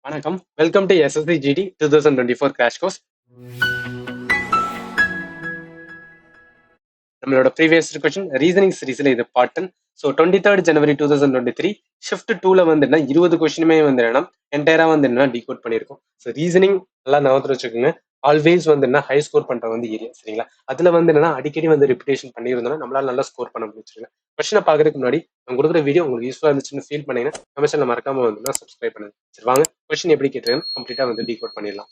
வணக்கம். Welcome to SSC GD 2024 crash course. நம்மளோட previous question reasoning சீரீஸ்ல இது part 10. So 23rd January 2023 shift 2ல வந்து என்ன 20 கொஸ்டினுமே வந்து என்ன என்டையரா வந்து என்ன டீகோட் பண்ணியிருக்கோம். ஸோ ரீசனிங் நல்லா ஞாபகத்துல வச்சுக்கோங்க. ஆல்வேஸ் வந்து என்ன ஹை ஸ்கோர் பண்ற வந்து ஏரியா சரிங்களா. அதுல வந்து என்னன்னா அடிக்கடி வந்து ரிப்பிட்டேஷன் பண்ணியிருந்தோம்னா நம்மளால நல்லா ஸ்கோர் பண்ண முடிச்சிருங்க. கொஸ்டினை பாக்குறதுக்கு முன்னாடி நம்ம கொடுக்குற வீடியோ உங்களுக்கு யூஸ்ஃபுல்லா இருந்துச்சுன்னு ஃபீல் பண்ணீங்கன்னா நம்ம சேனல் மறக்காம வந்து சப்ஸ்கிரைப் பண்ணுங்க. சரி வாங்க கொஸ்டின் எப்படி கேட்டுருன்னு கம்ப்ளீட்டா வந்து டீகோட் பண்ணிடலாம்.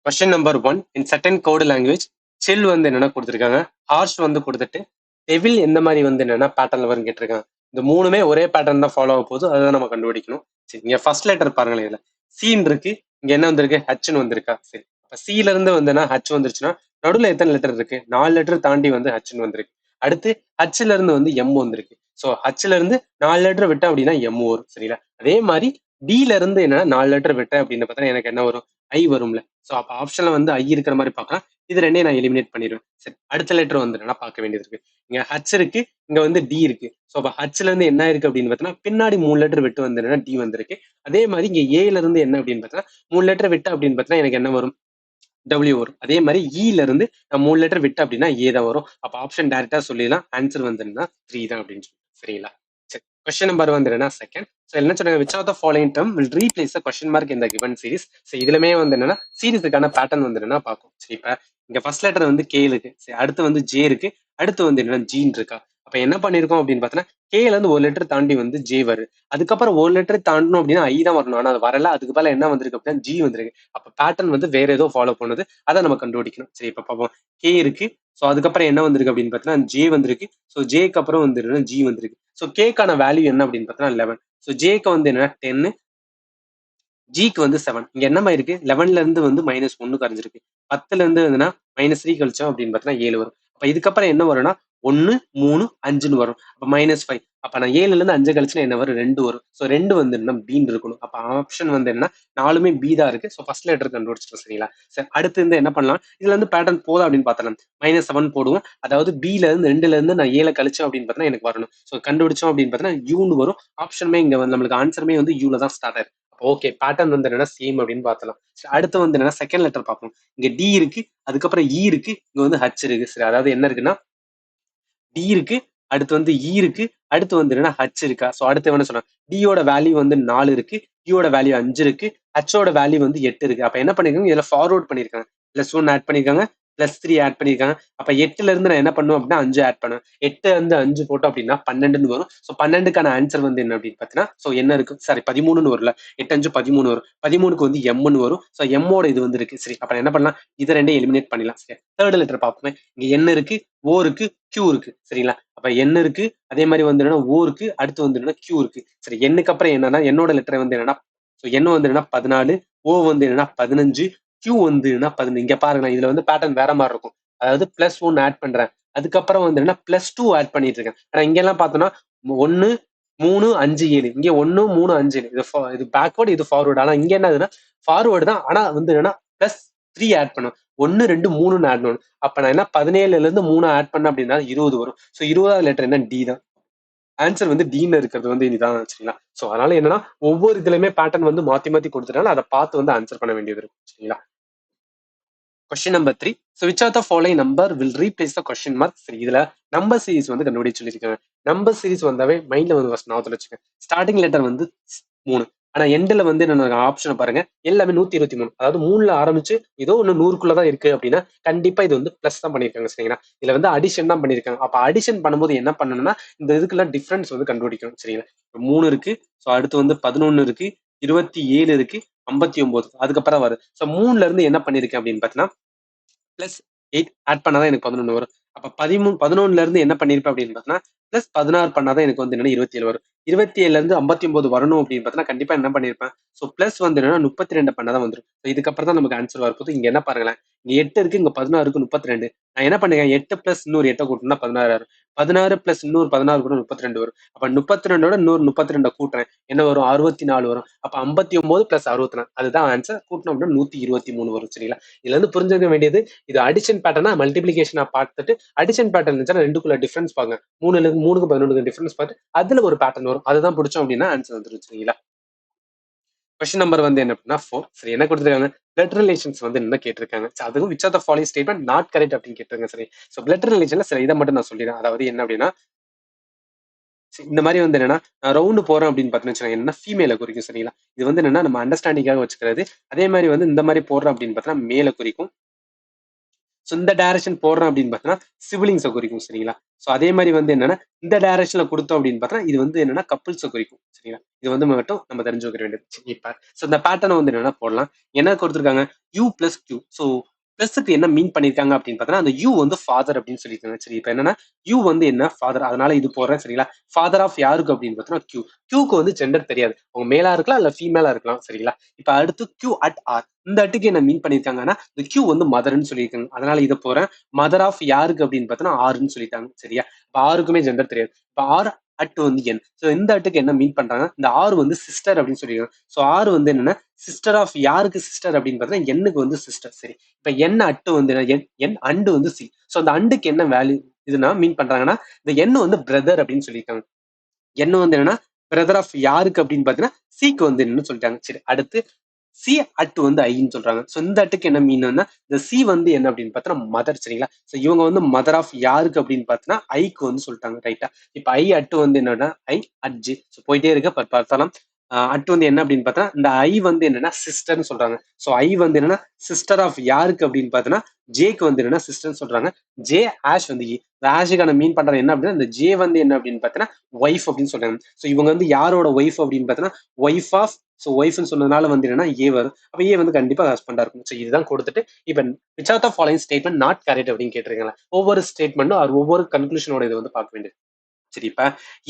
Question number 1 in certain code language சில் வந்து என்னன்னா கொடுத்துருக்காங்க. ஹார்ஷ் வந்து கொடுத்துட்டு டெவில் எந்த மாதிரி வந்து என்னன்னா பேட்டர்ல வரும்னு கேட்டிருக்காங்க. இந்த மூணுமே ஒரே பேட்டர்ன் தான் ஃபாலோ ஆக போகுது. அதுதான் நம்ம கண்டுபிடிக்கணும். சரி இங்க ஃபர்ஸ்ட் லெட்டர் பாருங்களேன். இதுல சீன் இருக்கு, இங்க என்ன வந்திருக்கு ஹச்னு வந்திருக்கா. சரி அப்ப சில இருந்து வந்துன்னா ஹச் வந்துருச்சுன்னா நடுவில் எத்தனை லெட்டர் இருக்கு? 4 லெட்டர் தாண்டி வந்து ஹச்னு வந்திருக்கு. அடுத்து ஹச்ல இருந்து வந்து எம் வந்திருக்கு. ஸோ ஹச்ல இருந்து 4 லெட்டர் விட்டேன் அப்படின்னா எம் வரும் சரிங்களா. அதே மாதிரி டில இருந்து என்னன்னா 4 லெட்டர் விட்டேன் அப்படின்னு பார்த்தா எனக்கு என்ன வரும்? ஐ வரும்ல. ஸோ அப்போ ஆப்ஷன்ல வந்து ஐ இருக்கிற மாதிரி பார்க்கலாம். இது ரெண்டையும் நான் எலிமினேட் பண்ணிடுவேன். சரி அடுத்த லெட்டர் வந்து என்னன்னா பார்க்க வேண்டியது இருக்கு. இங்க ஹச் இருக்கு, இங்க வந்து டி இருக்கு. ஸோ அப்போ ஹச்ல இருந்து என்ன இருக்கு அப்படின்னு பார்த்தோன்னா பின்னாடி 3 லெட்டர் விட்டு வந்து என்னன்னா டி வந்திருக்கு. அதே மாதிரி இங்க ஏல இருந்து என்ன அப்படின்னு பார்த்தா 3 லெட்டர் விட்டு அப்படின்னு பார்த்தா எனக்கு என்ன வரும்? டபிள்யூ வரும். அதே மாதிரி இல இருந்து நான் 3 லெட்டர் விட்டு அப்படின்னா ஏ தான் வரும். அப்போ ஆப்ஷன் டைரக்டா சொல்லிடலாம். ஆன்சர் வந்து என்ன 3 தான் அப்படின்னு சொல்லி சரிங்களா. சரி கொஸ்டின் நம்பர் வந்து என்ன செகண்ட். ஸோ என்ன சொன்னாங்க, which of the following term will replace question mark இந்த கிவன் சீரிஸ். ஸோ இதுலமே வந்து என்னன்னா சீரிஸுக்கான பேட்டர்ன் வந்து என்னன்னா பார்க்கும். சரி இப்ப இங்க ஃபர்ஸ்ட் லெட்டர் வந்து கே இருக்கு, சரி அடுத்து வந்து ஜே இருக்கு, அடுத்து வந்து என்னன்னா ஜீன் இருக்கா. அப்ப என்ன பண்ணிருக்கோம் அப்படின்னு பார்த்தோன்னா கேல இருந்து ஒரு லெட்டர் தாண்டி வந்து ஜே வருது. அதுக்கப்புறம் ஒரு லெட்டர் தாண்டணும் அப்படின்னா ஐ தான் வரணும். ஆனா அது வரல. அதுக்கு மேல என்ன வந்திருக்கு அப்படின்னா ஜி வந்திருக்கு. அப்ப பேட்டர்ன் வந்து வேற ஏதோ ஃபாலோ பண்ணுது. அதை நம்ம கண்டுபிடிக்கணும். சரி இப்ப பார்ப்போம். கே இருக்கு, ஸோ அதுக்கப்புறம் என்ன வந்திருக்கு அப்படின்னு பார்த்தீங்கன்னா ஜே வந்திருக்கு. ஸோ ஜேக்கு அப்புறம் வந்து ஜி வந்திருக்கு. ஸோ கேக்கான வேல்யூ என்ன அப்படின்னு பார்த்தீங்கன்னா 11. ஸோ ஜேக்கு வந்து என்ன 10, ஜிக்கு வந்து 7. இங்க என்னமா இருக்கு 11ல இருந்து வந்து -1 கரைஞ்சிருக்கு. 10ல இருந்து வந்துன்னா -3 கழிச்சோம் அப்படின்னு பார்த்தீங்கன்னா 7 வரும். அப்ப இதுக்கப்புறம் என்ன வரும்னா 1 3 5ன்னு வரும். அப்ப -5. அப்ப நான் 7ல இருந்து 5 கழிச்சுனா என்ன வரும்? 2 வரும். ஸோ 2 வந்து என்ன பீன் இருக்கணும். அப்ப ஆப்ஷன் வந்து என்ன 4மே பி தான் இருக்கு. ஸோ ஃபர்ஸ்ட் லெட்டர் கண்டுபிடிச்சிட்டோம் சரிங்களா. சரி அடுத்து இருந்து என்ன பண்ணலாம்? இதுல இருந்து பேட்டர்ன் போதா அப்படின்னு பார்த்தலாம். -7 போடுவோம். அதாவது பில இருந்து 2ல இருந்து நான் 7 கழிச்சோம் அப்படின்னு பார்த்தா எனக்கு வரணும். ஸோ கண்டுபிடிச்சோம் அப்படின்னு பார்த்தீங்கன்னா யூன்னு வரும். ஆப்ஷனுமே இங்க வந்து நம்மளுக்கு ஆன்சருமே வந்து யூல தான் ஸ்டார்ட் ஆயிருக்கு. ஓகே பேட்டர்ன் வந்து என்னன்னா சேம் அப்படின்னு பார்த்தலாம். அடுத்து வந்து என்னன்னா செகண்ட் லெட்டர் பார்ப்போம். இங்க டி இருக்கு, அதுக்கப்புறம் இ இருக்கு, இங்க வந்து ஹச் இருக்கு. சரி அதாவது என்ன இருக்குன்னா டி இருக்கு, அடுத்து வந்து இ இருக்கு, அடுத்து வந்து என்னன்னா ஹச் இருக்கா. ஸோ அடுத்து என்ன சொன்னா டியோட வேல்யூ வந்து 4 இருக்கு, இயோட வேல்யூ 5 இருக்கு, ஹச்சோட வேல்யூ வந்து 8 இருக்கு. அப்ப என்ன பண்ணிருக்காங்க இதுல ஃபார்வர்ட் பண்ணிருக்காங்க. +1 ஆட் பண்ணிருக்காங்க, +3 ஆட் பண்ணிருக்காங்க. அப்ப 8ல இருந்து நான் என்ன பண்ணுவேன் அப்படின்னா 5 ஆட் பண்ணுவேன். 8 வந்து 5 போட்டோம் அப்படின்னா 12ன்னு வரும். ஸோ 12க்கான ஆன்சர் வந்து என்ன அப்படின்னு பாத்தீங்கன்னா ஸோ என்ன இருக்கு சாரி 13ன்னு வரும்ல. 8 5 13 வரும். 13க்கு வந்து எம்னு வரும். ஸோ எம்மோட இது வந்து இருக்கு. சரி அப்ப என்ன பண்ணலாம், இது ரெண்டையும் எலிமினேட் பண்ணிடலாம். சரி தேர்ட் லெட்டர் பார்ப்போமே. இங்க என்ன இருக்கு, ஓ இருக்கு, கியூ இருக்கு சரிங்களா. அப்ப என் இருக்கு, அதே மாதிரி வந்து என்னன்னா ஓ இருக்கு, அடுத்து வந்து என்னன்னா கியூ இருக்கு. சரி எண்ணுக்கு அப்புறம் என்னன்னா என்னோட லெட்டர் வந்து என்னன்னா ஸோ என்ன வந்து என்னன்னா 14, ஓ வந்து என்னன்னா 15, கியூ வந்து என்னன்னா 15. இங்க பாருங்க இதுல வந்து பேட்டர்ன் வேற மாதிரி இருக்கும். அதாவது +1 ஆட் பண்றேன், அதுக்கப்புறம் வந்து என்ன +2 ஆட் பண்ணிட்டு இருக்கேன். ஆனா இங்க எல்லாம் பார்த்தோம்னா 1 3 5 7 இங்க 1 3 5 7 இது பேக்வர்டு இது ஃபார்வர்டு. ஆனா இங்க என்னதுன்னா ஃபார்வர்டு தான், ஆனா வந்து என்னன்னா +3 ஆட் பண்ணும். 1 2 3 ஆட் பண்ணும். அப்ப நான் என்ன 17ல இருந்து 3 ஆட் பண்ண அப்படின்னா 20 வரும். ஸோ 20வது லெட்டர் என்ன டி தான். ஆன்சர் வந்து டீல இருக்கிறது வந்து இதுதான் சரிங்களா. சோ அதனால என்னன்னா ஒவ்வொரு இதுலயுமே பேட்டர்ன் வந்து மாத்தி மாத்தி கொடுத்துட்டாலும் அதை பார்த்து வந்து ஆன்சர் பண்ண வேண்டியது இருக்கும் சரிங்களா. Question number 3. So which of the following number will replace the question mark. சரி இதுல நம்பர் சீரிஸ் வந்து கண்டுபிடிச்சு சொல்லியிருக்காங்க. நம்பர் சீரிஸ் வந்தாவே மைண்ட்ல வந்து ஃபர்ஸ்ட் ஞாபகத்துல வச்சுக்கோங்க. ஸ்டார்டிங் லெட்டர் வந்து 3, ஆனா எண்ட்ல வந்து என்ன ஆப்ஷன் பாருங்க எல்லாமே 123. அதாவது 3ல ஆரம்பிச்சு ஏதோ ஒண்ணு 100க்குள்ளதான் இருக்கு அப்படின்னா கண்டிப்பா இது வந்து பிளஸ் தான் பண்ணிருக்காங்க சரிங்களா. இதுல வந்து அடிஷன் தான் பண்ணிருக்காங்க. அப்ப அடிஷன் பண்ணும்போது என்ன பண்ணணும்னா இந்த இதுக்குள்ள டிஃபரன்ஸ் வந்து கண்டுபிடிக்கணும் சரிங்களா. 3 இருக்கு, ஸோ அடுத்து வந்து 11 இருக்கு, 27 இருக்கு, 59 அதுக்கப்புறம் வருது. ஸோ 3ல இருந்து என்ன பண்ணிருக்கேன் அப்படின்னு பாத்தீங்கன்னா +8 ஆட் பண்ணாதான் எனக்கு 11 வரும். அப்ப 11ல இருந்து என்ன பண்ணிருப்பேன் அப்படின்னு பார்த்தீங்கன்னா +16 பண்ணாதான் எனக்கு வந்து என்னன்னா 27 வரும். 27ல இருந்து 59 வரணும் அப்படின்னு பார்த்தீங்கன்னா கண்டிப்பா என்ன பண்ணிருப்பேன், ஸோ பிளஸ் வந்து என்னன்னா 32 பண்ணாதான் வந்துரும். இதுக்கப்புறம் தான் நமக்கு ஆன்சர் வரப்போகுது. இங்க என்ன பாருங்களேன், இங்க 8 இருக்கு, இங்க 16 இருக்கு, 32. நான் என்ன பண்ணுறேன் 8 பிளஸ் இன்னொரு 8 கூட்டினா 16 வரும். 16 பிளஸ் இன்னொரு 16 கூட 32 வரும். அப்ப 32ஓட இன்னொரு 32 கூட்டுறேன், என்ன வரும் 64 வரும். அப்ப 59 பிளஸ் 64 அதுதான் ஆன்சர். கூட்டணும் அப்படின்னா 123 வரும் சரிங்களா. இதுல இருந்து புரிஞ்சுக்க வேண்டியது இது அடிஷன் பேட்டர்னா மல்டிபிளிகேஷனா பார்த்துட்டு அடிஷன் பேட்டர்ன் இருந்துச்சுன்னா ரெண்டுக்குள்ள டிஃபரன்ஸ் பாருங்க. 3க்கு 11 டிஃபரன்ஸ் பார்த்து அதுல ஒரு பேட்டர்ன் வரும். அதுதான் பிடிச்சோம் அப்படின்னா ஆன்சர் வந்துரும் சரிங்களா. கொஸ்டின் நம்பர் வந்து என்ன அப்படின்னா 4. சரி, என்ன கொடுத்துருக்காங்க? பிளட் ரிலேஷன்ஸ் வந்து என்ன கேட்டிருக்காங்க. அதுவும் which of the following statement not correct அப்படின்னு கேட்டிருக்காங்க. சரி, ஸோ பிளட் ரிலேஷன்ல சரி இதை மட்டும் நான் சொல்லிடுறேன். அதாவது என்ன அப்படின்னா, இந்த மாதிரி வந்து என்னன்னா ரவுண்டு போறோம் அப்படின்னு பார்த்தீங்கன்னா என்ன ஃபீமேல குறிக்கும். சரிங்களா, இது வந்து என்னன்னா நம்ம அண்டர்ஸ்டாண்டிங்காக வச்சுக்கிறது. அதே மாதிரி வந்து இந்த மாதிரி போடுறோம் அப்படின்னு பார்த்தீங்கன்னா மேல குறிக்கும். ஸோ இந்த டைரக்ஷன் போடுறோம் அப்படின்னு பார்த்தீங்கன்னா சிபிலிங்ஸை குறிக்கும். சரிங்களா, ஸோ அதே மாதிரி வந்து என்னன்னா இந்த டைரக்ஷன்ல கொடுத்தோம் அப்படின்னு பார்த்தீங்கன்னா இது வந்து என்னன்னா கப்புள்ஸை குறிக்கும். சரிங்களா, இது வந்து மட்டும் நம்ம தெரிஞ்சு வைக்க வேண்டியது. சரி, இப்போ ஸோ இந்த பேட்டர்னை வந்து என்னன்னா போடலாம். என்ன கொடுத்துருக்காங்க? U plus Q. ஸோ பிளஸ்க்கு என்ன மீன் பண்ணிருக்காங்க அப்படின்னு பார்த்தீங்கன்னா அந்த யூ வந்து ஃபாதர் அப்படின்னு சொல்லியிருக்காங்க. சரி, இப்போ என்னன்னா யூ வந்து என்ன ஃபாதர், அதனால இது போடுறேன். சரிங்களா, ஃபாதர் ஆஃப் யாருக்கு அப்படின்னு பார்த்தீங்கன்னா கியூ. கியூக்கு வந்து ஜெண்டர் தெரியாது, அவங்க மேலா இருக்கலாம் இல்ல ஃபீமேலா இருக்கலாம். சரிங்களா, இப்ப அடுத்து கியூ அட் ஆர். இந்த அட்டுக்கு என்ன மீன் பண்ணிருக்காங்கன்னா இந்த கியூ வந்து மதர்ன்னு சொல்லியிருக்காங்க, அதனால இதை போறேன். மதர் ஆஃப் யாருக்கு அப்படின்னு பார்த்தோன்னா ஆறுன்னு சொல்லிட்டாங்க. சரியா, இப்ப ஆருக்குமே ஜெண்டர் தெரியாது. இப்ப ஆர் அட் வந்து என். ஸோ இந்த அட்டுக்கு என்ன மீன் பண்றாங்க? இந்த ஆறு வந்து சிஸ்டர் அப்படின்னு சொல்லியிருக்காங்க. ஸோ ஆறு வந்து என்னன்னா சிஸ்டர் ஆஃப் யாருக்கு சிஸ்டர் அப்படின்னு பார்த்தீங்கன்னா எண்ணுக்கு வந்து சிஸ்டர். சரி, இப்ப என் அட்டு வந்து என் அண்டு வந்து சி. ஸோ அந்த அண்டுக்கு என்ன வேல்யூ இதுனா மீன் பண்றாங்கன்னா இந்த எண்ணு வந்து பிரதர் அப்படின்னு சொல்லியிருக்காங்க. என்ன வந்து என்னன்னா பிரதர் ஆஃப் யாருக்கு அப்படின்னு பாத்தீங்கன்னா சிக்கு வந்து என்னன்னு சொல்லிட்டாங்க. சரி, அடுத்து சி அட் வந்து ஐன்னு சொல்றாங்க. ஸோ இந்த அட்டுக்கு என்ன மீன்னா இந்த சி வந்து என்ன அப்படின்னு பார்த்தோன்னா மதர். சரிங்களா, ஸோ இவங்க வந்து மதர் ஆஃப் யாருக்கு அப்படின்னு பார்த்தோன்னா ஐக்கு வந்து சொல்லிட்டாங்க. ரைட்டா, இப்போ ஐ அட்டு வந்து என்னன்னா ஐ அட் ஜே. ஸோ போயிட்டே இருக்க பார்த்தாலும் அட் வந்து என்ன அப்படின்னு பார்த்தா இந்த ஐ வந்து என்னன்னா சிஸ்டர்னு சொல்றாங்க. ஸோ ஐ வந்து என்னன்னா சிஸ்டர் ஆஃப் யாருக்கு அப்படின்னு பார்த்தோன்னா ஜேக்கு வந்து என்னன்னா சிஸ்டர்னு சொல்றாங்க. ஜே ஆஷ் வந்து இந்த ஆஷுக்கான மீன் பண்றது என்ன அப்படின்னா இந்த ஜே வந்து என்ன அப்படின்னு பார்த்தோன்னா ஒய்ஃப் அப்படின்னு சொல்றாங்க. ஸோ இவங்க வந்து யாரோட ஒய்ஃப் அப்படின்னு பார்த்தோன்னா ஒய்ஃப் ஆஃப். ஸோ ஒய்ஃப்னு சொன்னதுனால வந்து என்னன்னா ஏ வரும். அப்ப ஏ வந்து கண்டிப்பா ஹஸ்பண்டா இருக்கும். ஸோ இதுதான் கொடுத்துட்டு இப்ப which are the following statement not correct அப்படின்னு கேட்டிருக்காங்க. ஒவ்வொரு ஸ்டேட்மெண்ட்டும் அது ஒவ்வொரு கன்க்ளூஷனோட இது வந்து பார்க்க வேண்டியது. சரி, இப்ப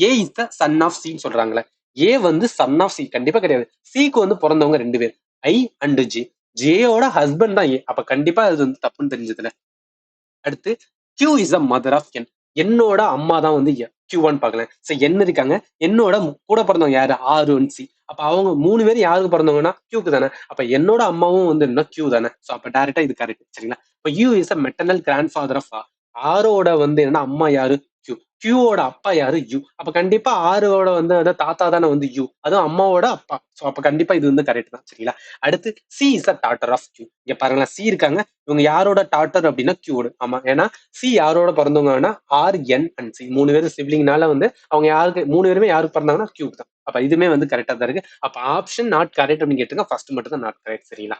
ஏ இஸ் த சன் ஆஃப் சின்னு சொல்றாங்களே, ஏ வந்து சன் ஆஃப் சி கண்டிப்பா கிடையாது. சிக்கு வந்து பிறந்தவங்க 2 பேர், ஐ அண்ட் ஜே. ஜேயோட ஹஸ்பண்ட் தான் ஏ. அப்ப கண்டிப்பா அது வந்து தப்புன்னு தெரிஞ்சதுல. அடுத்து Q is a mother of N. என்னோட அம்மா தான் வந்து கியூவான்னு பாக்கல. சரி, என்ன இருக்காங்க, என்னோட கூட பிறந்தவங்க யாரு? R one C. அப்ப அவங்க 3 பேர் யாருக்கு பிறந்தவங்கன்னா கியூக்கு தானே. அப்ப என்னோட அம்மாவும் வந்து என்ன கியூ தானே. சோ அப்ப டைரக்டா இது கரெக்ட். சரிங்களா, இப்ப U is a maternal grand father of ஆரோட வந்து என்ன அம்மா யாரு? கியூ. கியூவோட அப்பா யாரு? யூ. அப்ப கண்டிப்பா ஆரோட வந்து தாத்தா தானே வந்து யூ, அதுவும் அம்மாவோட அப்பா. சோ அப்ப கண்டிப்பா இது வந்து கரெக்ட் தான். சரிங்களா, அடுத்து C is a daughter of Q. இங்க பாருங்களா, சி இருக்காங்க, இவங்க யாரோட டாட்டர் அப்படின்னா கியூவோட. ஆமா, ஏன்னா சி யாரோட பிறந்தவங்கன்னா ஆர் என் அண்ட் சி 3 பேரும் சிப்ளிங்னால வந்து அவங்க யாருக்கு 3 பேருமே யாருக்கு பிறந்தாங்கன்னா கியூப் தான். அப்ப இதுமே வந்து கரெக்டா தான் இருக்கு. அப்ப ஆப்ஷன் நாட் கரெக்ட் அப்படின்னு கேட்டுங்க, ஃபர்ஸ்ட் மட்டும் தான் நாட் கரெக்ட். சரிங்களா,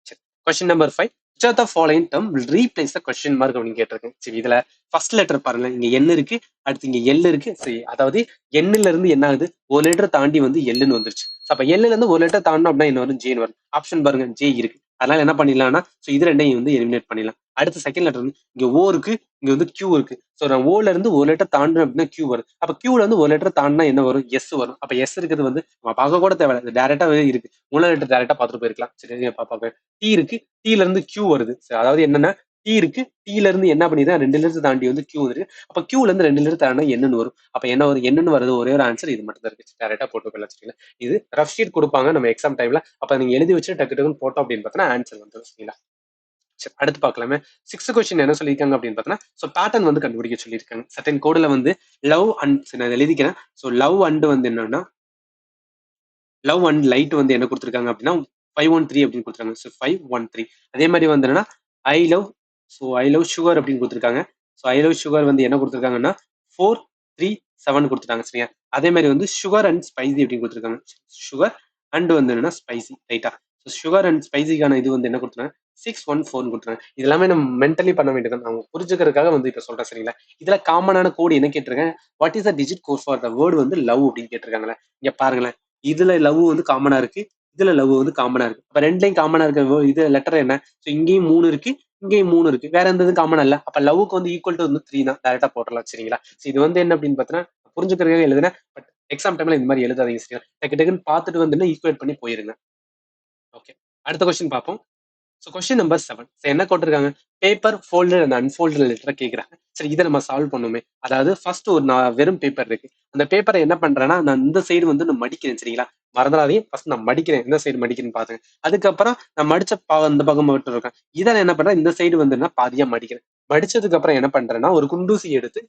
சரி. Question number 5. which of the following term will replace the question mark அப்படின்னு கேட்டிருக்கேன். சரி, இதுல ஃபர்ஸ்ட் லெட்டர் பாருங்க, இங்க என் இருக்கு, அடுத்து இங்க எல் இருக்கு. சரி, அதாவது எண்ணுல இருந்து என்ன ஆகுது, ஒரு லெட்டர் தாண்டி வந்து எல்லுன்னு வந்துருச்சு. அப்ப எல்லுல இருந்து ஒரு லெட்டர் தாண்டணும் அப்படின்னா என்ன வரும்? ஜேன்னு வரும். ஆப்ஷன் பாருங்க, ஜே இருக்கு. அதனால என்ன பண்ணிடலாம்னா சோ இது ரெண்டையும் வந்து எலிமினேட் பண்ணிடலாம். அடுத்து செகண்ட் லெட்டர் வந்து இங்க ஓ இருக்கு, இங்க வந்து கியூ இருக்கு. சோ நான் ஓல இருந்து ஒரு லெட்டர் தாண்டணும் அப்படின்னா கியூ வரும். அப்ப கியூல இருந்து ஒரு லெட்டர் தாண்டினா என்ன வரும்? எஸ் வரும். அப்ப எஸ் இருக்கிறது வந்து நம்ம பார்க்க கூட தேவையில்லை, டேரக்டா இருக்கு. மூணு லெட்டர் டேரக்டா பார்த்துட்டு போயிருக்கலாம். சரி, பாப்பா டி இருக்கு, டீல இருந்து கியூ வருது. சரி, அதாவது என்னன்னா டி இருக்கு, டீல இருந்து என்ன பண்ணிதான் 2 லெட்டர் தாண்டி வந்து கியூ வருது. அப்ப கியூல இருந்து 2 லெட்டர் தாண்டினா என்னன்னு வரும். அப்ப என்ன வரும்? என்னன்னு வருது, ஒரே ஒரு ஆன்சர் இது மட்டும் தான் இருக்கு. டேரக்டா போட்டு போயிடலாம். சரிங்களா, இது ரஃப் ஷீட் கொடுப்பாங்க நம்ம எக்ஸாம் டைம்ல. அப்ப நீங்க எழுதி வச்சு டக்கு டக்குன்னு போட்டோம் அப்படின்னு பார்த்தா ஆன்சர் வந்துடும். சரிங்களா, சரி, அடுத்து பார்க்கலாமே. 6th கொஸ்டின் என்ன சொல்லியிருக்காங்க அப்படின்னு பார்த்தோன்னா ஸோ பேட்டர்ன் வந்து கண்டுபிடிக்க சொல்லியிருக்காங்க. சர்டன் கோடுல வந்து லவ் அண்ட் நான் எழுதிக்கிறேன். ஸோ லவ் அண்ட் வந்து என்னன்னா லவ் அண்ட் லைட் வந்து என்ன கொடுத்துருக்காங்க அப்படின்னா 513 அப்படின்னு கொடுத்துருக்காங்க. ஸோ 513. அதே மாதிரி வந்து என்னன்னா I love, so I love sugar அப்படின்னு கொடுத்துருக்காங்க. ஸோ ஐ லவ் சுகர் வந்து என்ன கொடுத்துருக்காங்கன்னா 437 கொடுத்துருக்காங்க. சரியா, அதே மாதிரி வந்து சுகர் அண்ட் ஸ்பைசி அப்படின்னு கொடுத்துருக்காங்க. சுகர் அண்ட் வந்து என்னன்னா ஸ்பைசி. ரைட்டா, ஸோ சுகர் அண்ட் ஸ்பைசிக்கான இது வந்து என்ன கொடுத்துருக்காங்க 614 கொடுத்துருக்காங்க. இது எல்லாமே நம்ம மென்டலி பண்ண வேண்டியது, அவங்க புரிஞ்சுக்கிறதுக்காக வந்து இப்ப சொல்றேன். சரிங்களா, இதுல காமனான கோடு என்ன கேட்டிருக்கேன், what is the digit code for the word வந்து லவ் அப்படின்னு கேட்டிருக்காங்களே. இங்க பாருங்களேன், இதுல லவ் வந்து காமனா இருக்கு, இதுல லவ் வந்து காமனா இருக்கு. அப்ப ரெண்டுலயும் காமனா இருக்க இது லெட்டர் என்ன? சோ இங்கேயும் 3 இருக்கு, இங்கேயும் 3 இருக்கு. வேற எந்த இதுவும் காமனா இல்ல. அப்ப லவ்வுக்கு வந்து ஈக்குவல் டு வந்து 3 தான். டைரக்டா போட்டுடலாம். சரிங்களா, சோ இது வந்து என்ன அப்படின்னு பார்த்தீங்கன்னா புரிஞ்சுக்கிறதுக்காக எழுதுனேன். பட் எக்ஸாம் டைம்ல இந்த மாதிரி எழுதாதீங்க. சரியா, டக்கு டக்குன்னு பார்த்துட்டு வந்து ஈக்குவேட் பண்ணி போயிருங்க. ஓகே, அடுத்த கொஸ்டின் பார்ப்போம். So question number 7. என்ன போட்டிருக்காங்க? பேப்பர் ஃபோல்டட் அண்ட் அன்ஃபோல்டட் லெட்டரை கேட்குறாங்க. சரி, இதை நம்ம சால்வ் பண்ணுமே. அதாவது ஃபர்ஸ்ட் ஒரு நான் வெறும் பேப்பர் இருக்கு. அந்த பேப்பரை என்ன பண்றேன்னா நான் இந்த சைடு வந்து நான் மடிக்கிறேன். சரிங்களா, மறந்துடாதீங்க, ஃபர்ஸ்ட் நான் மடிக்கிறேன். எந்த சைடு மடிக்கிறேன்னு பாத்துங்க. அதுக்கப்புறம் நான் மடிச்ச இந்த பக்கம் மட்டும் இருக்கேன். இதை என்ன பண்றேன், இந்த சைடு வந்து நான் பாதியா மடிக்கிறேன். மடிச்சதுக்கு அப்புறம் என்ன பண்றேன்னா ஒரு குண்டூசி எடுத்து